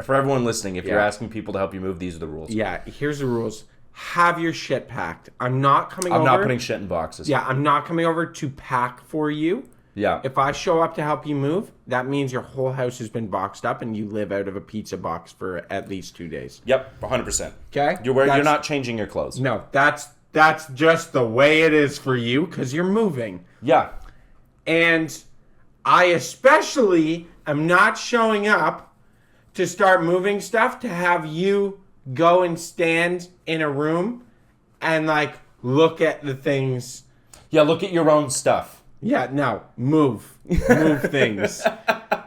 For everyone listening, if you're Yeah. asking people to help you move, these are the rules. yeah, here's the rules. Have your shit packed. I'm not coming I'm over. not putting shit in boxes. Yeah, I'm not coming over to pack for you. Yeah. If I show up to help you move, that means your whole house has been boxed up and you live out of a pizza box for at least 2 days. Yep, 100%. Okay? You're That's- not changing your clothes. No, that's just the way it is for you because you're moving. Yeah. And I especially am not showing up to start moving stuff to have you go and stand in a room and like look at the things. Yeah, look at your own stuff. Yeah, no, move things.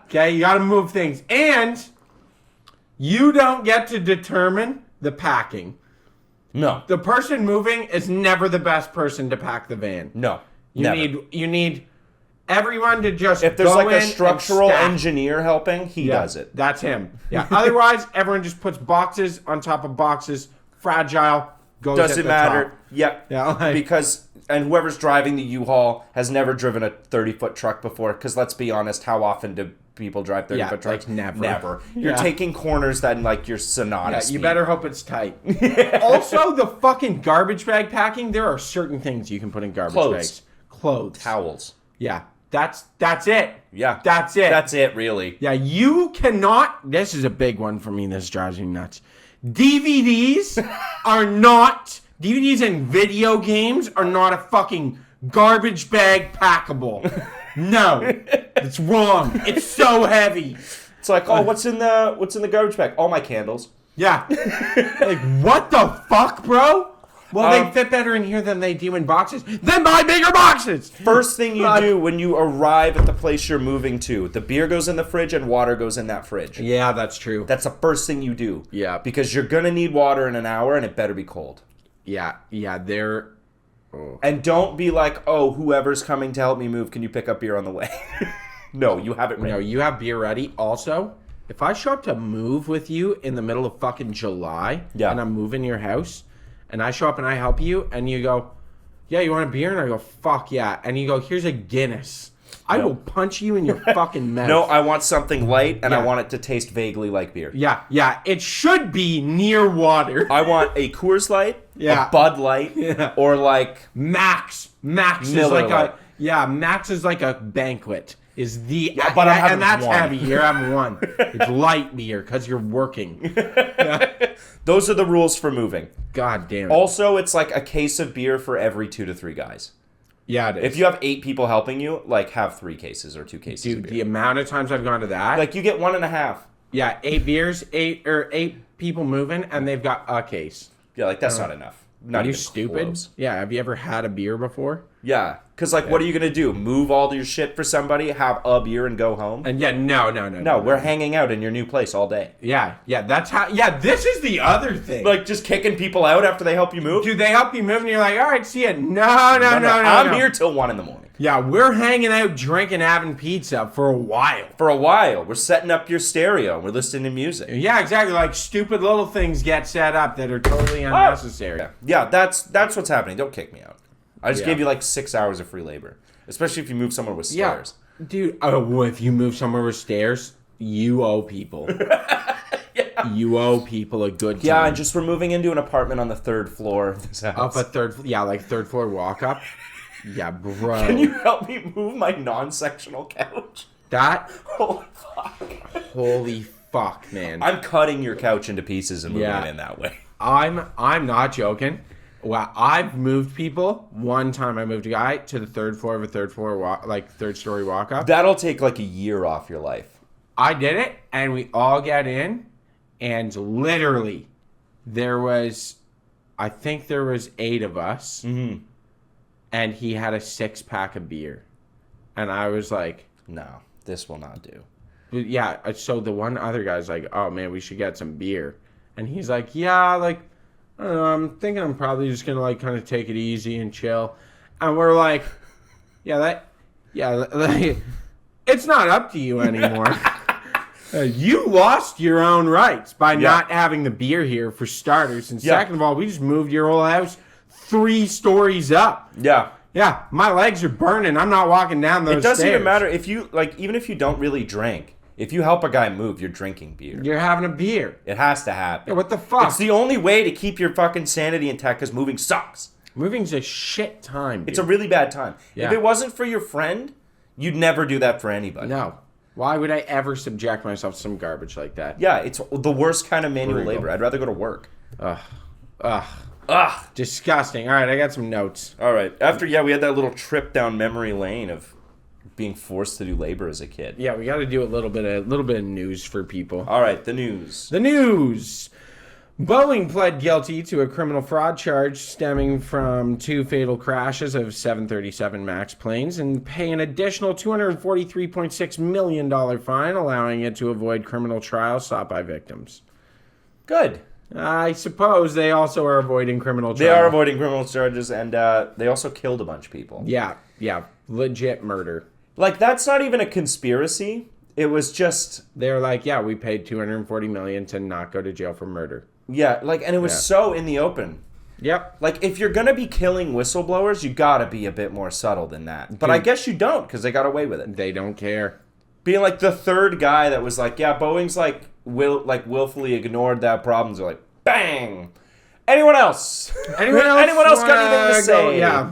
Okay, you gotta move things. And you don't get to determine the packing. No. The person moving is never the best person to pack the van. No. You never. need everyone to just If there's go like in a and structural stack. engineer helping, he Yeah, does it. That's him. Yeah. Otherwise, everyone just puts boxes on top of boxes. Fragile goes. at Doesn't the matter. top. Yeah. Yeah, like- because and whoever's driving the U-Haul has never driven a 30-foot truck before. Because let's be honest, how often do people drive 30-foot Yeah, trucks? like never. Never. You're Yeah. taking corners that like your Sonata Yeah, speed. you better hope it's tight. Also, the fucking garbage bag packing. There are certain things you can put in garbage Clothes. bags. Clothes. Towels. Yeah. That's it. Yeah. That's it. That's it, really. Yeah, you cannot. This is a big one for me. This drives me nuts. DVDs are not. DVDs and video games are not a fucking garbage bag packable. No, it's wrong. It's so heavy. It's like, oh, what's in the garbage bag? All my candles. Yeah. Like, what the fuck, bro? Well, they Um, fit better in here than they do in boxes. Then buy bigger boxes. First thing you God. do when you arrive at the place you're moving to, the beer goes in the fridge and water goes in that fridge. Yeah, that's true. That's the first thing you do. Yeah. Because you're gonna need water in an hour and it better be cold. Yeah, they're. And don't be like, oh, whoever's coming to help me move, can you pick up beer on the way? No, you have it ready. No, you have beer ready. Also, if I show up to move with you in the middle of fucking July, Yeah. and I'm moving your house, and I show up and I help you, and you go, yeah, you want a beer? And I go, fuck yeah. And you go, here's a Guinness. I No. will punch you in your fucking mouth. No, I want something light and I Yeah. want it to taste vaguely like beer. Yeah, it should be near water. I want a Coors Light, Yeah. a Bud Light, Yeah. or like Max is Miller like Lite. Max is like a banquet. Is the but I'm having and that's one. heavy. You're having one. It's light beer because you're working. those are the rules for moving. God damn it. Also, it's like a case of beer for every 2 to 3 guys. Yeah, it is. If you have 8 people helping you, like have 3 cases or 2 cases of Dude, beer. the amount of times I've gone to that. Like you get 1.5. Yeah, 8 beers, 8 people moving, and they've got a case. Yeah, like that's not enough. Not Are you even stupid? close. Yeah, have you ever had a beer before? Yeah, because like, what are you gonna do? Move all your shit for somebody, have a beer, and go home? And yeah, no. No, we're hanging out in your new place all day. Yeah, that's how. Yeah, this is the other thing. Like just kicking people out after they help you move. do they help you move, and you're like, all right, see ya. No. I'm here till 1 a.m. Yeah, we're hanging out, drinking, having pizza for a while. For a while, we're setting up your stereo. We're listening to music. Yeah, exactly. Like stupid little things get set up that are totally unnecessary. Yeah, that's what's happening. Don't kick me out. I just Yeah. gave you like 6 hours of free labor, especially if you move somewhere with Yeah, stairs. dude. Oh, well, if you move somewhere with stairs, you owe people. You owe people a good time. Yeah, and just we're moving into an apartment on the 3rd floor of this house. up a third. Yeah, like third floor walk up. Yeah, bro. Can you help me move my non-sectional couch? That Holy fuck. holy fuck, man. I'm cutting your couch into pieces and moving Yeah. it in that way. I'm not joking. Well, I've moved people. One time I moved a guy to the third floor of a third story walk up. That'll take like a year off your life. I did it, and we all get in, and literally, I think there was 8 of us, and he had a 6-pack of beer, and I was like, No, this will not do. yeah. So the one other guy's like, oh man, we should get some beer, and he's like, yeah, like, I don't know, I'm thinking I'm probably just gonna like kind of take it easy and chill, and we're like, it's not up to you anymore. You lost your own rights by not having the beer here, for starters. And second of all, we just moved your whole house 3 stories up. Yeah. Yeah, my legs are burning. I'm not walking down those It doesn't stairs. even matter if you, like, even if you don't really drink, if you help a guy move, you're drinking beer. You're having a beer. It has to happen. Yeah, what the fuck? It's the only way to keep your fucking sanity intact because moving sucks. Moving's a shit time, dude. It's a really bad time. Yeah. If it wasn't for your friend, you'd never do that for anybody. No. Why would I ever subject myself to some garbage like that? Yeah, it's the worst kind of manual Brutal. labor. I'd rather go to work. Ugh. Disgusting. All right, I got some notes. All right. After, we had that little trip down memory lane of being forced to do labor as a kid. Yeah, we got to do a little bit of news for people. All right, the news. The news. Boeing pled guilty to a criminal fraud charge stemming from 2 fatal crashes of 737 MAX planes and pay an additional $243.6 million fine, allowing it to avoid criminal trial sought by victims. Good. I suppose they also are avoiding criminal trial. They are avoiding criminal charges, and they also killed a bunch of people. Yeah. Legit murder. Like, that's not even a conspiracy. It was just... They're like, yeah, we paid $240 million to not go to jail for murder. Yeah, like, and it was so in the open. Yep. Like, if you're gonna be killing whistleblowers, you gotta be a bit more subtle than that. But I guess you don't, because they got away with it. They don't care. Being like the third guy that was like, yeah, Boeing's like willfully ignored that problem. They're like, bang. Anyone else? Anyone else? Anyone else got anything to say? Yeah.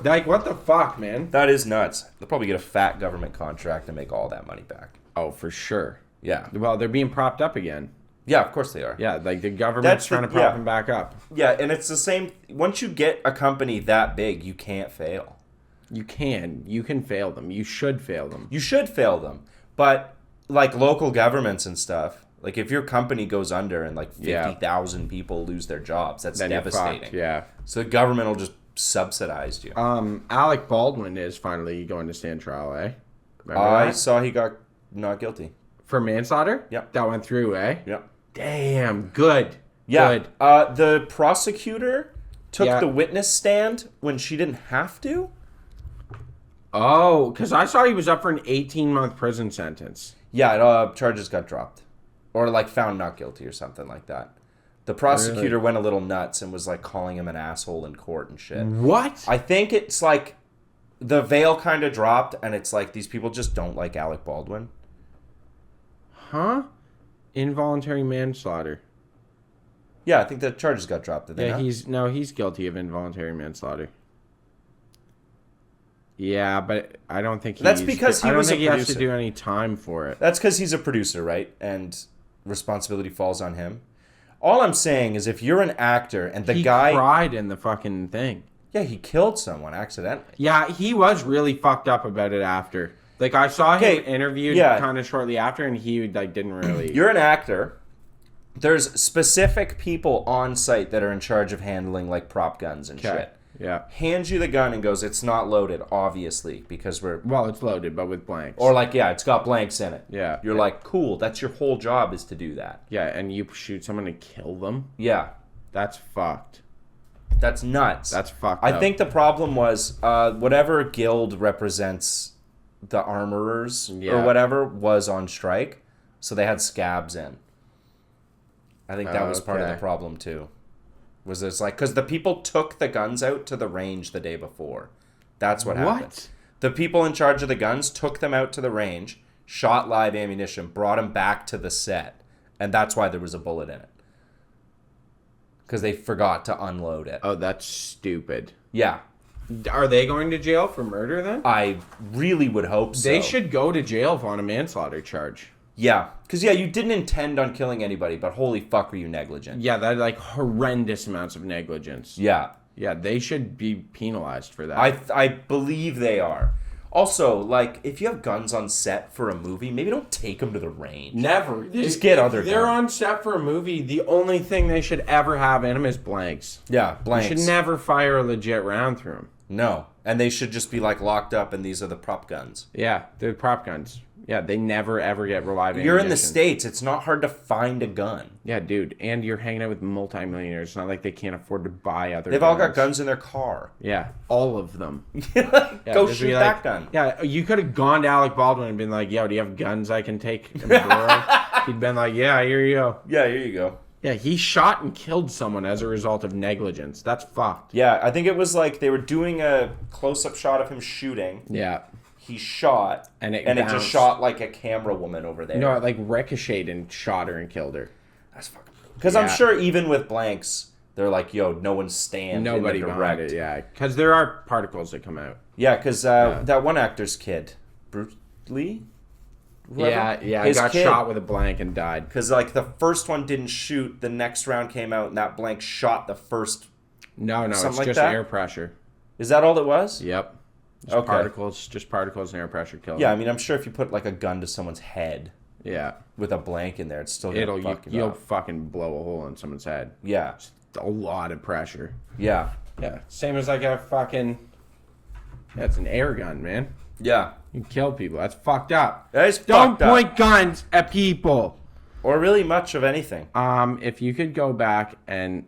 Like, what the fuck, man? That is nuts. They'll probably get a fat government contract and make all that money back. Oh, for sure. Yeah. Well, they're being propped up again. Yeah, of course they are. Yeah, like the government's That's trying to prop them back up. Yeah, and it's the same. Once you get a company that big, you can't fail. You can fail them. You should fail them. You should fail them. But, like, local governments and stuff, like, if your company goes under and, like, 50,000 people lose their jobs, that's Then you're devastating. fucked, yeah. So the government will just subsidize you. Alec Baldwin is finally going to stand trial, eh? Remember I that? saw he got not guilty. For manslaughter? Yep. That went through, eh? Yep. Damn, good. Yeah. Good. The prosecutor took Yeah. the witness stand when she didn't have to. Oh, because I saw he was up for an 18-month prison sentence. Yeah, charges got dropped. Or, like, found not guilty or something like that. The prosecutor went a little nuts and was, like, calling him an asshole in court and shit. What? I think it's, like, the veil kind of dropped, and it's like these people just don't like Alec Baldwin. Huh? Involuntary manslaughter. Yeah, I think the charges got dropped. Did they not? he's guilty of involuntary manslaughter. Yeah, but I don't think That's because he was a he has to producer. do any time for it. That's because he's a producer, right? And responsibility falls on him. All I'm saying is if you're an actor and the He guy... cried in the fucking thing. Yeah, he killed someone accidentally. Yeah, he was really fucked up about it after. Like, I saw him Okay, interviewed yeah. kind of shortly after, and he, like, didn't really... You're an actor. There's specific people on site that are in charge of handling, like, prop guns and shit. Yeah. Hands you the gun and goes, it's not loaded, obviously, because we're... Well, it's loaded, but with blanks. Or, like, yeah, it's got blanks in it. Yeah. You're like, cool, that's your whole job is to do that. Yeah, and you shoot someone to kill them? Yeah. That's fucked. That's nuts. That's fucked I up. think the problem was whatever guild represents the armorers or whatever was on strike, so they had scabs in. I think that was part of the Okay. problem too. Was this like because the people took the guns out to the range the day before? That's what happened. What? The people in charge of the guns took them out to the range, shot live ammunition, brought them back to the set, and that's why there was a bullet in it. Because they forgot to unload it. Oh, that's stupid. Yeah. Are they going to jail for murder then? I really would hope so. They should go to jail on a manslaughter charge. Yeah, because you didn't intend on killing anybody, but holy fuck, were you negligent? Yeah, that's like horrendous amounts of negligence. Yeah, Yeah, they should be penalized for that. I believe they are. Also, like, if you have guns on set for a movie, maybe don't take them to the range. Never. Just get other They're guns. on set for a movie. The only thing they should ever have in them is blanks. Yeah, You blanks. should never fire a legit round through them. No, and they should just be like locked up, and these are the prop guns. Yeah, they're prop guns. Yeah, they never ever get reliable. You're in the ammunition. States. It's not hard to find a gun. Yeah, dude, and you're hanging out with multimillionaires. It's not like they can't afford to buy other. They've all got guns in their car. Yeah, all of them. Go just shoot be that like- gun. Yeah, you could have gone to Alec Baldwin and been like, "Yo, do you have guns I can take?" in the drawer?" He'd been like, "Yeah, here you go." Yeah, here you go. Yeah, he shot and killed someone as a result of negligence. That's fucked. Yeah, I think it was like they were doing a close-up shot of him shooting. Yeah. He shot, And it just bounced. shot like a camera woman over there. No, it like ricocheted and shot her and killed her. That's fucking because I'm Yeah. sure even with blanks, they're like, yo, no one stands Nobody in the behind direct. it, yeah. Because there are particles that come out. Yeah, because that one actor's kid, Bruce Lee. Yeah, I got shot with a blank and died. Because like the first one didn't shoot, the next round came out, and that blank shot the first. No, Something it's like just that? air pressure. Is that all it was? Yep. Just Okay. particles and air pressure kill. Yeah, I mean, I'm sure if you put like a gun to someone's head Yeah. with a blank in there, it's still gonna fuck you You'll up. fucking blow a hole in someone's head. Yeah, A lot of pressure. yeah, Yeah. Same as like a fucking. Yeah, it's an air gun, man. yeah. You can kill people. That's fucked up. That is Don't fucked up. point guns at people. Or really much of anything. If you could go back and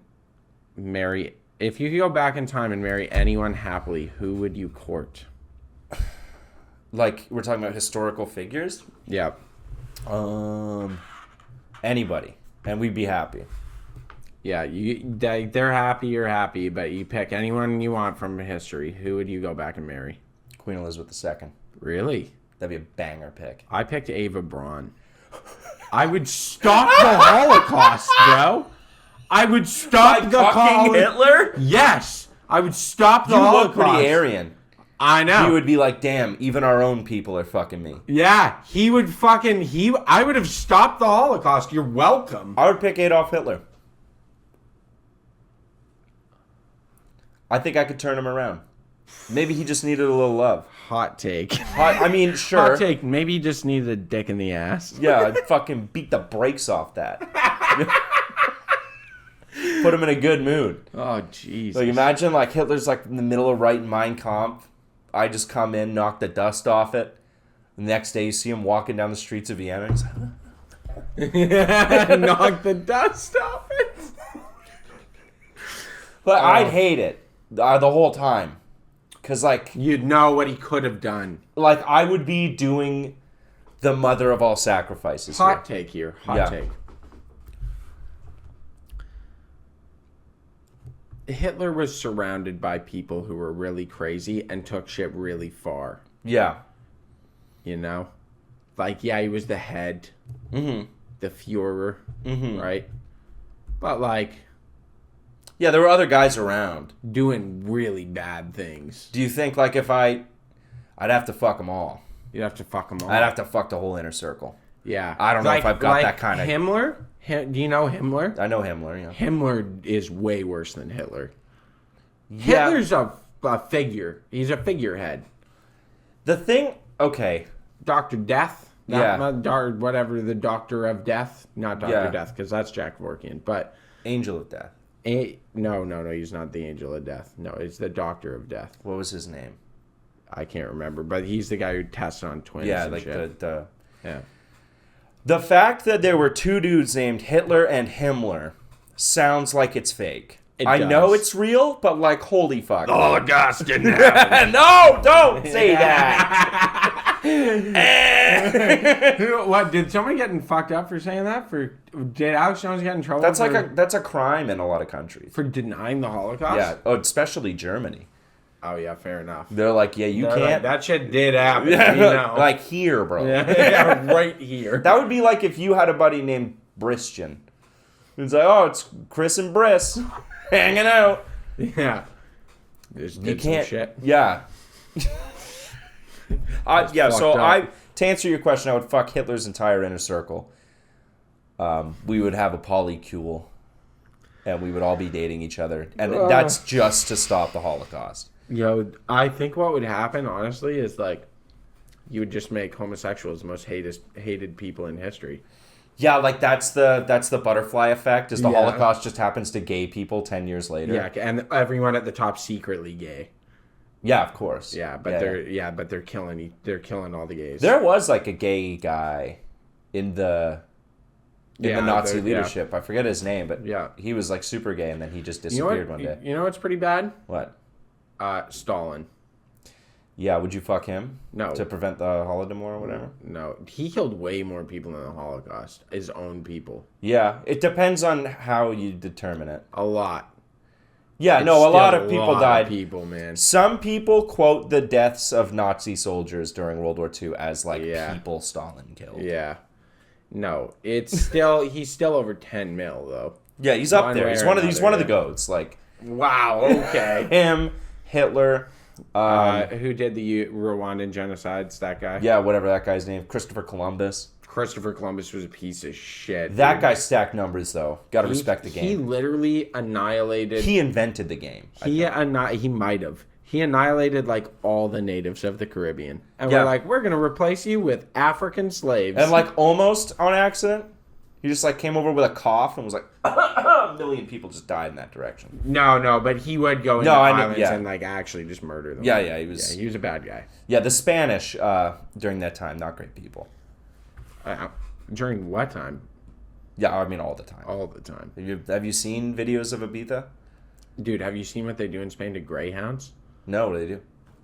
marry, if you could go back in time and marry anyone happily, who would you court? Like we're talking about historical figures. Yeah. Anybody, and we'd be happy. Yeah, they're happy, you're happy, but you pick anyone you want from history. Who would you go back and marry? Queen Elizabeth II. Really? That'd be a banger pick. I picked Ava Braun. I would stop the Holocaust, bro. I would stop the fucking Hitler? Yes, I would stop the You Holocaust. look pretty Aryan. I know. He would be like, damn, even our own people are fucking me. Yeah, he would fucking I would have stopped the Holocaust. You're welcome. I would pick Adolf Hitler. I think I could turn him around. Maybe he just needed a little love. Hot take. I mean, sure. Hot take. Maybe he just needed a dick in the ass. Yeah, I'd fucking beat the brakes off that. Put him in a good mood. Oh, jeez. Like, imagine, like, Hitler's, like, in the middle of writing Mein Kampf. I just come in, knock the dust off it. The next day, you see him walking down the streets of Vienna. He's like, Knock the dust off it. but I'd hate it the whole time. Because, like, You'd know what he could have done. I would be doing the mother of all sacrifices Hot here. take here. Hot Yeah. take. Hitler was surrounded by people who were really crazy and took shit really far. Yeah. You know? Like, yeah, he was the head. Mm-hmm. The Fuhrer. Mm-hmm. Right? But, like, Yeah, there were other guys around. doing really bad things. Do you think, like, if I'd have to fuck them all. You'd have to fuck them all. I'd have to fuck the whole inner circle. Yeah. I don't know if I've got that kinda- Himmler? Do you know Himmler? I know Himmler, yeah. Himmler is way worse than Hitler. Yeah. Hitler's a figure. He's a figurehead. The thing, okay. Dr. Death. Yeah. Whatever, the Doctor of Death. Not Dr. Yeah. Death, because that's Jack Vorkian. But, Angel of Death. no, he's not the Angel of Death. No, it's the Doctor of Death. What was his name? I can't remember, but he's the guy who tests on twins Yeah, and like shit. Yeah. the fact that there were two dudes named Hitler and Himmler sounds like it's fake. It I does. know it's real, but like, holy fuck. Holocaust didn't happen. No, don't say that. What, did someone get fucked up for saying that? Did Alex Jones get in trouble That's a crime in a lot of countries. for denying the Holocaust? Yeah, especially Germany. Oh, yeah, fair enough. They're like, yeah, you They're can't. like, that shit did happen. Yeah, we know. like here, bro. yeah, right here. That would be like if you had a buddy named Bristian. It's like, oh, it's Chris and Briss hanging out. Yeah. Just You did some can't. shit. Yeah. Yeah. So fucked up. to answer your question, I would fuck Hitler's entire inner circle. We would have a polycule, and we would all be dating each other, and that's just to stop the Holocaust. Yo, I think what would happen, honestly, is like you would just make homosexuals the most hated people in history. Yeah, like that's the butterfly effect. Is the Yeah. Holocaust just happens to gay people 10 years later? Yeah, and everyone at the top secretly gay. Yeah, of course. Yeah, but they're killing all the gays. There was like a gay guy in the Nazi yeah. leadership. I forget his name, but Yeah. he was like super gay, and then he just You know disappeared what? one day. You know what's pretty bad? What? Stalin. Yeah, would you fuck him? No. To prevent the Holodomor or whatever? No, he killed way more people in the Holocaust. His own people. Yeah, it depends on how you determine it. A lot. Yeah, It's no, a still lot of people lot died. people, man. Some people quote the deaths of Nazi soldiers during World War II as like Yeah. people Stalin killed. Yeah. No, it's still he's still over 10 mil though. Yeah, he's up One there. way He's or one of the another, goats. Like Wow. Okay. him, Hitler, Who did the Rwandan genocides? That guy. yeah, whatever that guy's name, Christopher Columbus. Christopher Columbus was a piece of shit. That dude. guy stacked numbers though. Got to respect the He game. literally annihilated. He invented the game. He might have. He annihilated like all the natives of the Caribbean, and Yeah. we're like, we're gonna replace you with African slaves. And like almost on accident, he just like came over with a cough and was like, a million people just died in that direction. no, but he would go into No, I know- islands yeah. and like actually just murder them. Yeah, he was. Yeah, he was a bad guy. Yeah, the Spanish during that time, not great people. During what time? Yeah, I mean all the time. All the time. Have you seen videos of Ibiza? Dude, have you seen what they do in Spain to greyhounds? No, what do they do?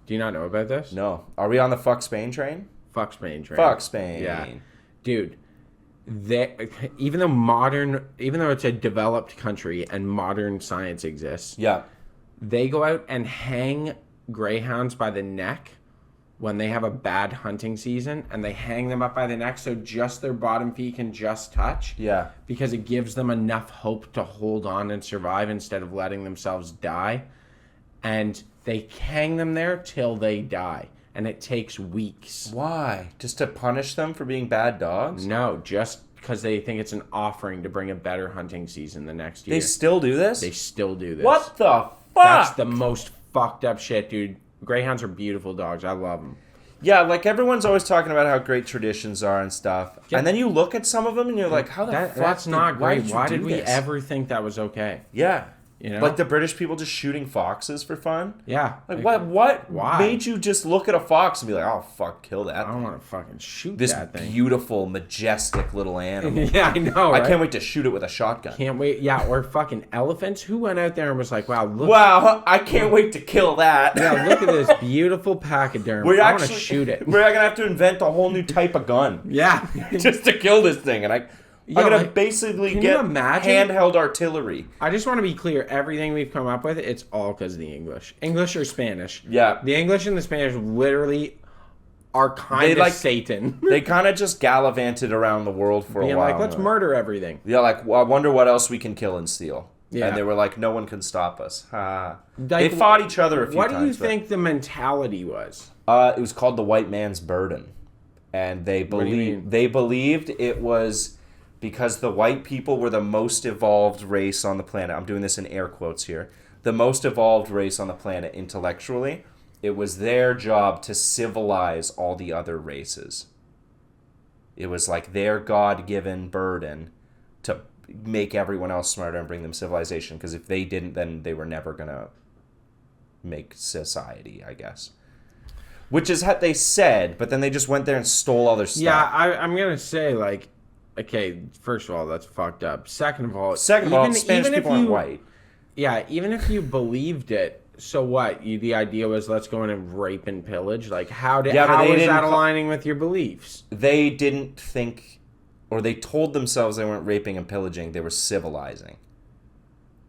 Do you not know about this? No. Are we on the fuck Spain train? Fuck Spain, train. Fuck Spain. Yeah. Dude, even though it's a developed country and modern science exists, Yeah. they go out and hang greyhounds by the neck when they have a bad hunting season, and they hang them up by the neck so just their bottom feet can just touch. Yeah. Because it gives them enough hope to hold on and survive instead of letting themselves die. And they hang them there till they die. And it takes weeks. Why? Just to punish them for being bad dogs? No, just because they think it's an offering to bring a better hunting season the next year. They still do this? They still do this. What the fuck? That's the most fucked up shit, dude. Greyhounds are beautiful dogs. I love them. Yeah, like everyone's always talking about how great traditions are and stuff. Yeah. And then you look at some of them and you're like, how the fuck? That's not great. Why did we this? ever think that was okay? Yeah. You know? Like the British people just shooting foxes for fun? Yeah. Like what Why? made you just look at a fox and be like, oh fuck, kill that I thing. don't want to fucking shoot This that thing. beautiful, majestic little animal. Yeah, I know. I Right? can't wait to shoot it with a shotgun. Can't wait. Yeah, or fucking elephants. Who went out there and was like, wow, look. Wow, I can't wait to kill that. Yeah, look at this beautiful pachyderm. We're I want to actually shoot it. We're gonna have to invent a whole new type of gun Yeah. just to kill this thing, and I'm gonna like, basically can get you imagine? handheld artillery. I just want to be clear. Everything we've come up with, it's all because of the English. English or Spanish. Yeah. The English and the Spanish literally are kind They of like- Satan. They kind of just gallivanted around the world for a Being while. like, let's now. murder everything. Yeah, like, well, I wonder what else we can kill and steal. Yeah. And they were like, no one can stop us. Ha. Like, They fought each other a few What times. do you but- think the mentality was? It was called the white man's burden, and they do you mean? believed it was because the white people were the most evolved race on the planet. I'm doing this in air quotes here. The most evolved race on the planet intellectually. It was their job to civilize all the other races. It was like their God-given burden to make everyone else smarter and bring them civilization. Because if they didn't, then they were never gonna make society, I guess. Which is what they said, but then they just went there and stole all their stuff. Yeah, I'm gonna say like, okay, first of all, that's fucked up. Second of all, Spanish if people aren't white. Yeah, even if you believed it, so what? The idea was let's go in and rape and pillage. Like, how Yeah, but how they is didn't that ca- aligning with your beliefs? They didn't think, or they told themselves they weren't raping and pillaging. They were civilizing.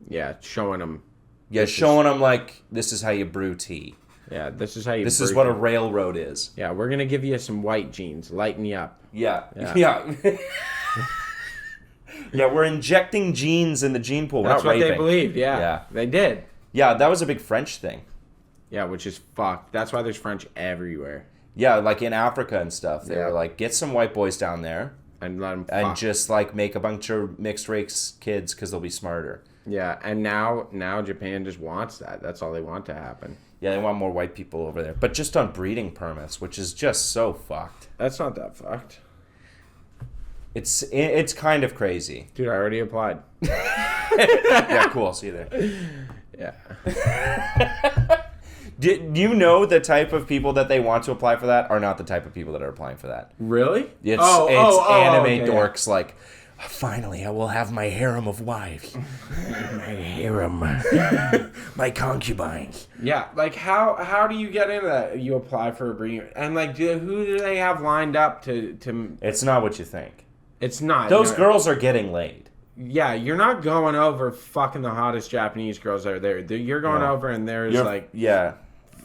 Yeah, showing them. Yeah, showing them like this is how you brew tea. Yeah, this is how you. This is brew what a it. railroad is. Yeah, we're gonna give you some white genes, lighten you up. Yeah, Yeah. yeah. Yeah, we're injecting genes in the gene pool. We're That's not what raping. they believed. Yeah, Yeah. they did. Yeah, that was a big French thing. Yeah, which is fucked. That's why there's French everywhere. Yeah, like in Africa and stuff. They Yeah. were like, get some white boys down there And let them and fuck. just like make a bunch of mixed race kids because they'll be smarter. Yeah, and now Japan just wants that. That's all they want to happen. Yeah, they want more white people over there, but just on breeding permits, which is just so fucked. That's not that fucked. It's kind of crazy. Dude, I already applied. Yeah, cool. See you there. Yeah. Do you know the type of people that they want to apply for that are not the type of people that are applying for that? Really? It's anime okay, yeah. dorks like, finally I will have my harem of wives. My harem. My concubines. Yeah, like how do you get into that? You apply for a breeding, and like who do they have lined up to? It's not what you think. It's not Those you're- girls are getting laid. Yeah, you're not going over fucking the hottest Japanese girls out there. You're going No. over and there's like Yeah.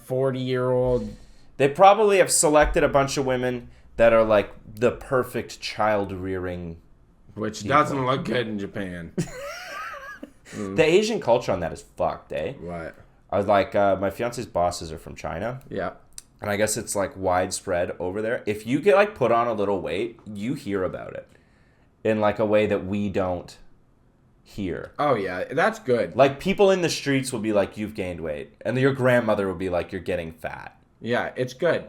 40-year-old. They probably have selected a bunch of women that are like the perfect child rearing. Which doesn't look good in Japan. The Asian culture on that is fucked, eh? What? I was like, my fiance's bosses are from China. Yeah. And I guess it's like widespread over there. If you get like put on a little weight, you hear about it in like a way that we don't hear. Oh yeah, that's good. Like people in the streets will be like, you've gained weight. And your grandmother will be like, you're getting fat. Yeah, it's good.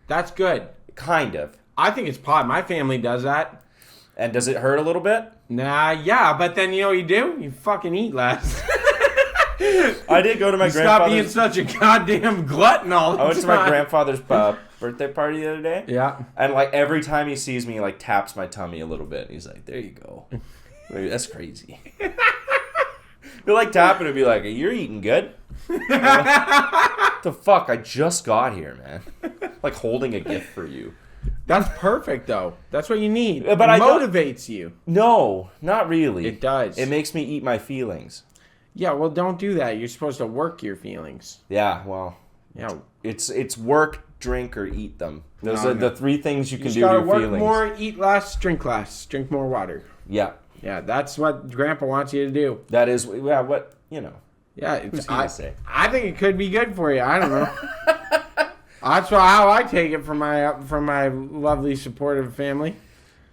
That's good. Kind of. I think it's pot. My family does that. And does it hurt a little bit? Nah, yeah, but then you know what you do? You fucking eat less. I did go to my Stop being grandfather's. such a goddamn glutton all the time. I went to my grandfather's birthday party the other day. Yeah. And like every time he sees me, he like taps my tummy a little bit. And he's like, there you go. Wait, that's crazy. He'll like tap it and be like, you're eating good. What the fuck? I just got here, man. Like holding a gift for you. That's perfect, though. That's what you need. But it I don't- motivates you. No, not really. It does. It makes me eat my feelings. Yeah, well, don't do that. You're supposed to work your feelings. Yeah, well, Yeah. it's work, drink, or eat them. Those No, are no. the three things you You can just do to gotta your work feelings. more, eat less, drink more water. Yeah, Yeah, that's what Grandpa wants you to do. that is. Yeah, what you know. Yeah, Who's he to say? I think it could be good for you. I don't know. That's how I take it from my lovely supportive family.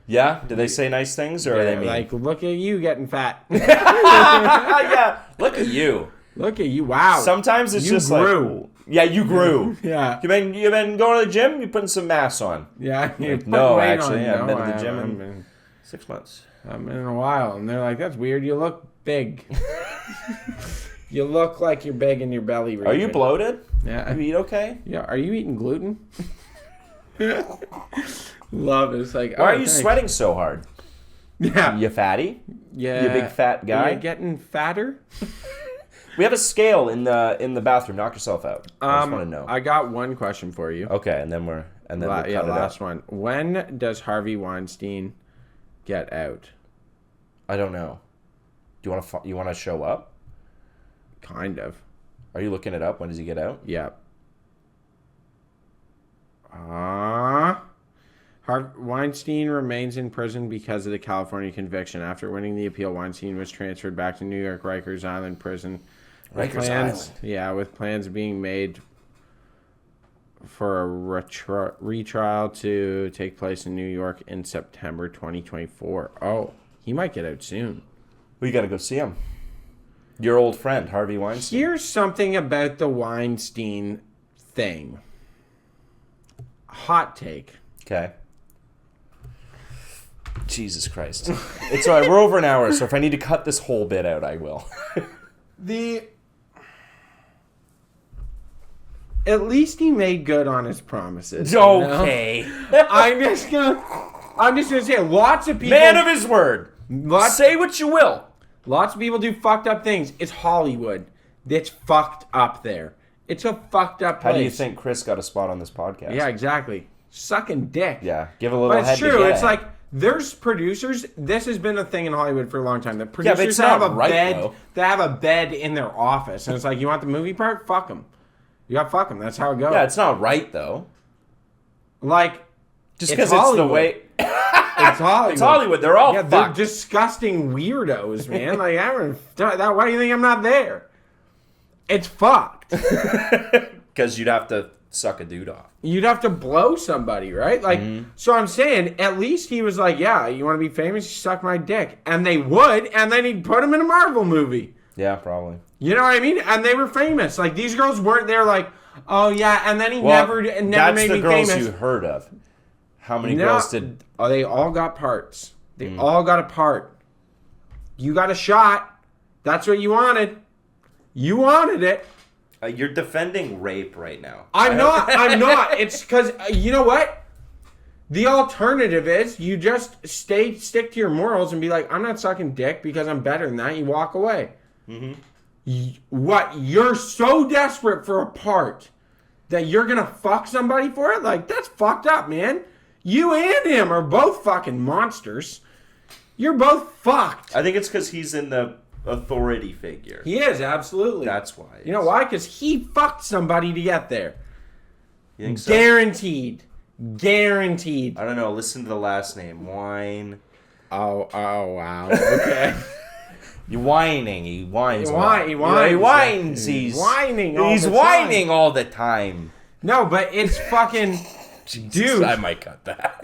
Yeah, do they say nice things or are they mean? Like, look at you getting fat. Yeah, look at you. Look at you! Wow. Sometimes it's You just grew. like, yeah, you grew. Yeah. You been going to the gym? You putting some mass on? Yeah. you Like, put no, weight actually, on. I haven't No, been to the gym I haven't in been. 6 months. I'm in a while, and they're like, "That's weird. You look big. You look like you're big in your belly." Are you region." bloated? Yeah. You eat okay? Yeah. Are you eating gluten? Love it. It's like, Why oh, are you thanks. sweating so hard? Yeah. You fatty? Yeah. You big fat guy? You're getting fatter. We have a scale in the bathroom. Knock yourself out. I just want to know. I got one question for you. Okay, and then we'll cut it last out. one. When does Harvey Weinstein get out? I don't know. Do you want to show up? Kind of. Are you looking it up? When does he get out? Yep. Weinstein remains in prison because of the California conviction. After winning the appeal, Weinstein was transferred back to New York Rikers Island prison. With Rikers plans, Island. Yeah, with plans being made for a retrial to take place in New York in September 2024. Oh, he might get out soon. We got to go see him. Your old friend, Harvey Weinstein. Here's something about the Weinstein thing. Hot take. Okay. Jesus Christ. It's all right. We're over an hour, so if I need to cut this whole bit out, I will. At least he made good on his promises. you know? Okay. I'm just gonna say lots of people Man of his word. lots, Say what you will. lots of people do fucked up things. It's Hollywood. That's fucked up there. It's a fucked up place. How do you think Chris got a spot on this podcast? Yeah, exactly. Sucking dick. Yeah. Give a little But head it's to true. get It's it. like there's producers. This has been a thing in Hollywood for a long time. The but producers it's have not a right, bed. though. They have a bed in their office, and it's like, you want the movie part? Fuck them. You got to fuck them. That's how it goes. Yeah, it's not right, though. Like Just It's because it's the Hollywood. way... it's Hollywood. It's Hollywood. They're all Yeah, they're fucked. disgusting weirdos, man. Like I don't. Why do you think I'm not there? It's fucked. fucked. Because you'd have to suck a dude off. You'd have to blow somebody, right? Like, so I'm saying, at least he was like, yeah, you want to be famous? You suck my dick. And they would, and then he'd put him in a Marvel movie. Yeah, probably. You know what I mean? And they were famous. Like, these girls weren't there like, oh, yeah, and then he never made me famous. That's the girls you heard of. How many girls did... Oh, they all got parts. They all got a part. You got a shot. That's what you wanted. You wanted it. You're defending rape right now. I'm not. It's because, you know what? The alternative is you just stick to your morals and be like, I'm not sucking dick because I'm better than that. You walk away. What? You're so desperate for a part that you're going to fuck somebody for it? Like, that's fucked up, man. You and him are both fucking monsters. You're both fucked. I think it's because he's in the authority figure. He is, absolutely. That's why. You know why? Because he fucked somebody to get there. You think so? Guaranteed. Guaranteed. I don't know. Listen to the last name. Wine. Oh, wow. Okay. You're whining. He whines. He a lot. whines. He's whining all He's the whining time. all the time. No, but it's fucking... Dude. I might cut that.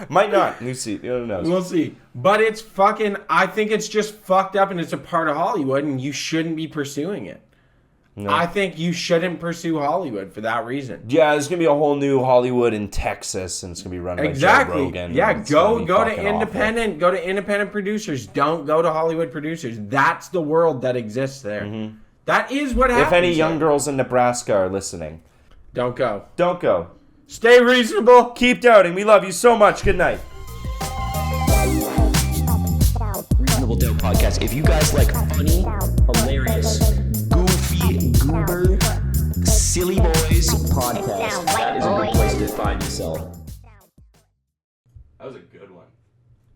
Might not. We'll see. Who knows? We'll see. But it's fucking... I think it's just fucked up and it's a part of Hollywood and you shouldn't be pursuing it. No. I think you shouldn't pursue Hollywood for that reason. Yeah, there's going to be a whole new Hollywood in Texas and it's going to be run by Joe Rogan. Yeah, go to independent. Go to independent producers. Don't go to Hollywood producers. That's the world that exists there. That is what happens. If any young girls in Nebraska are listening, don't go. Don't go. Stay reasonable. Keep doubting. We love you so much. Good night. Reasonable Doubt Podcast. If you guys like funny, hilarious, goofy, goober, silly boys podcast, that is a good place to find yourself.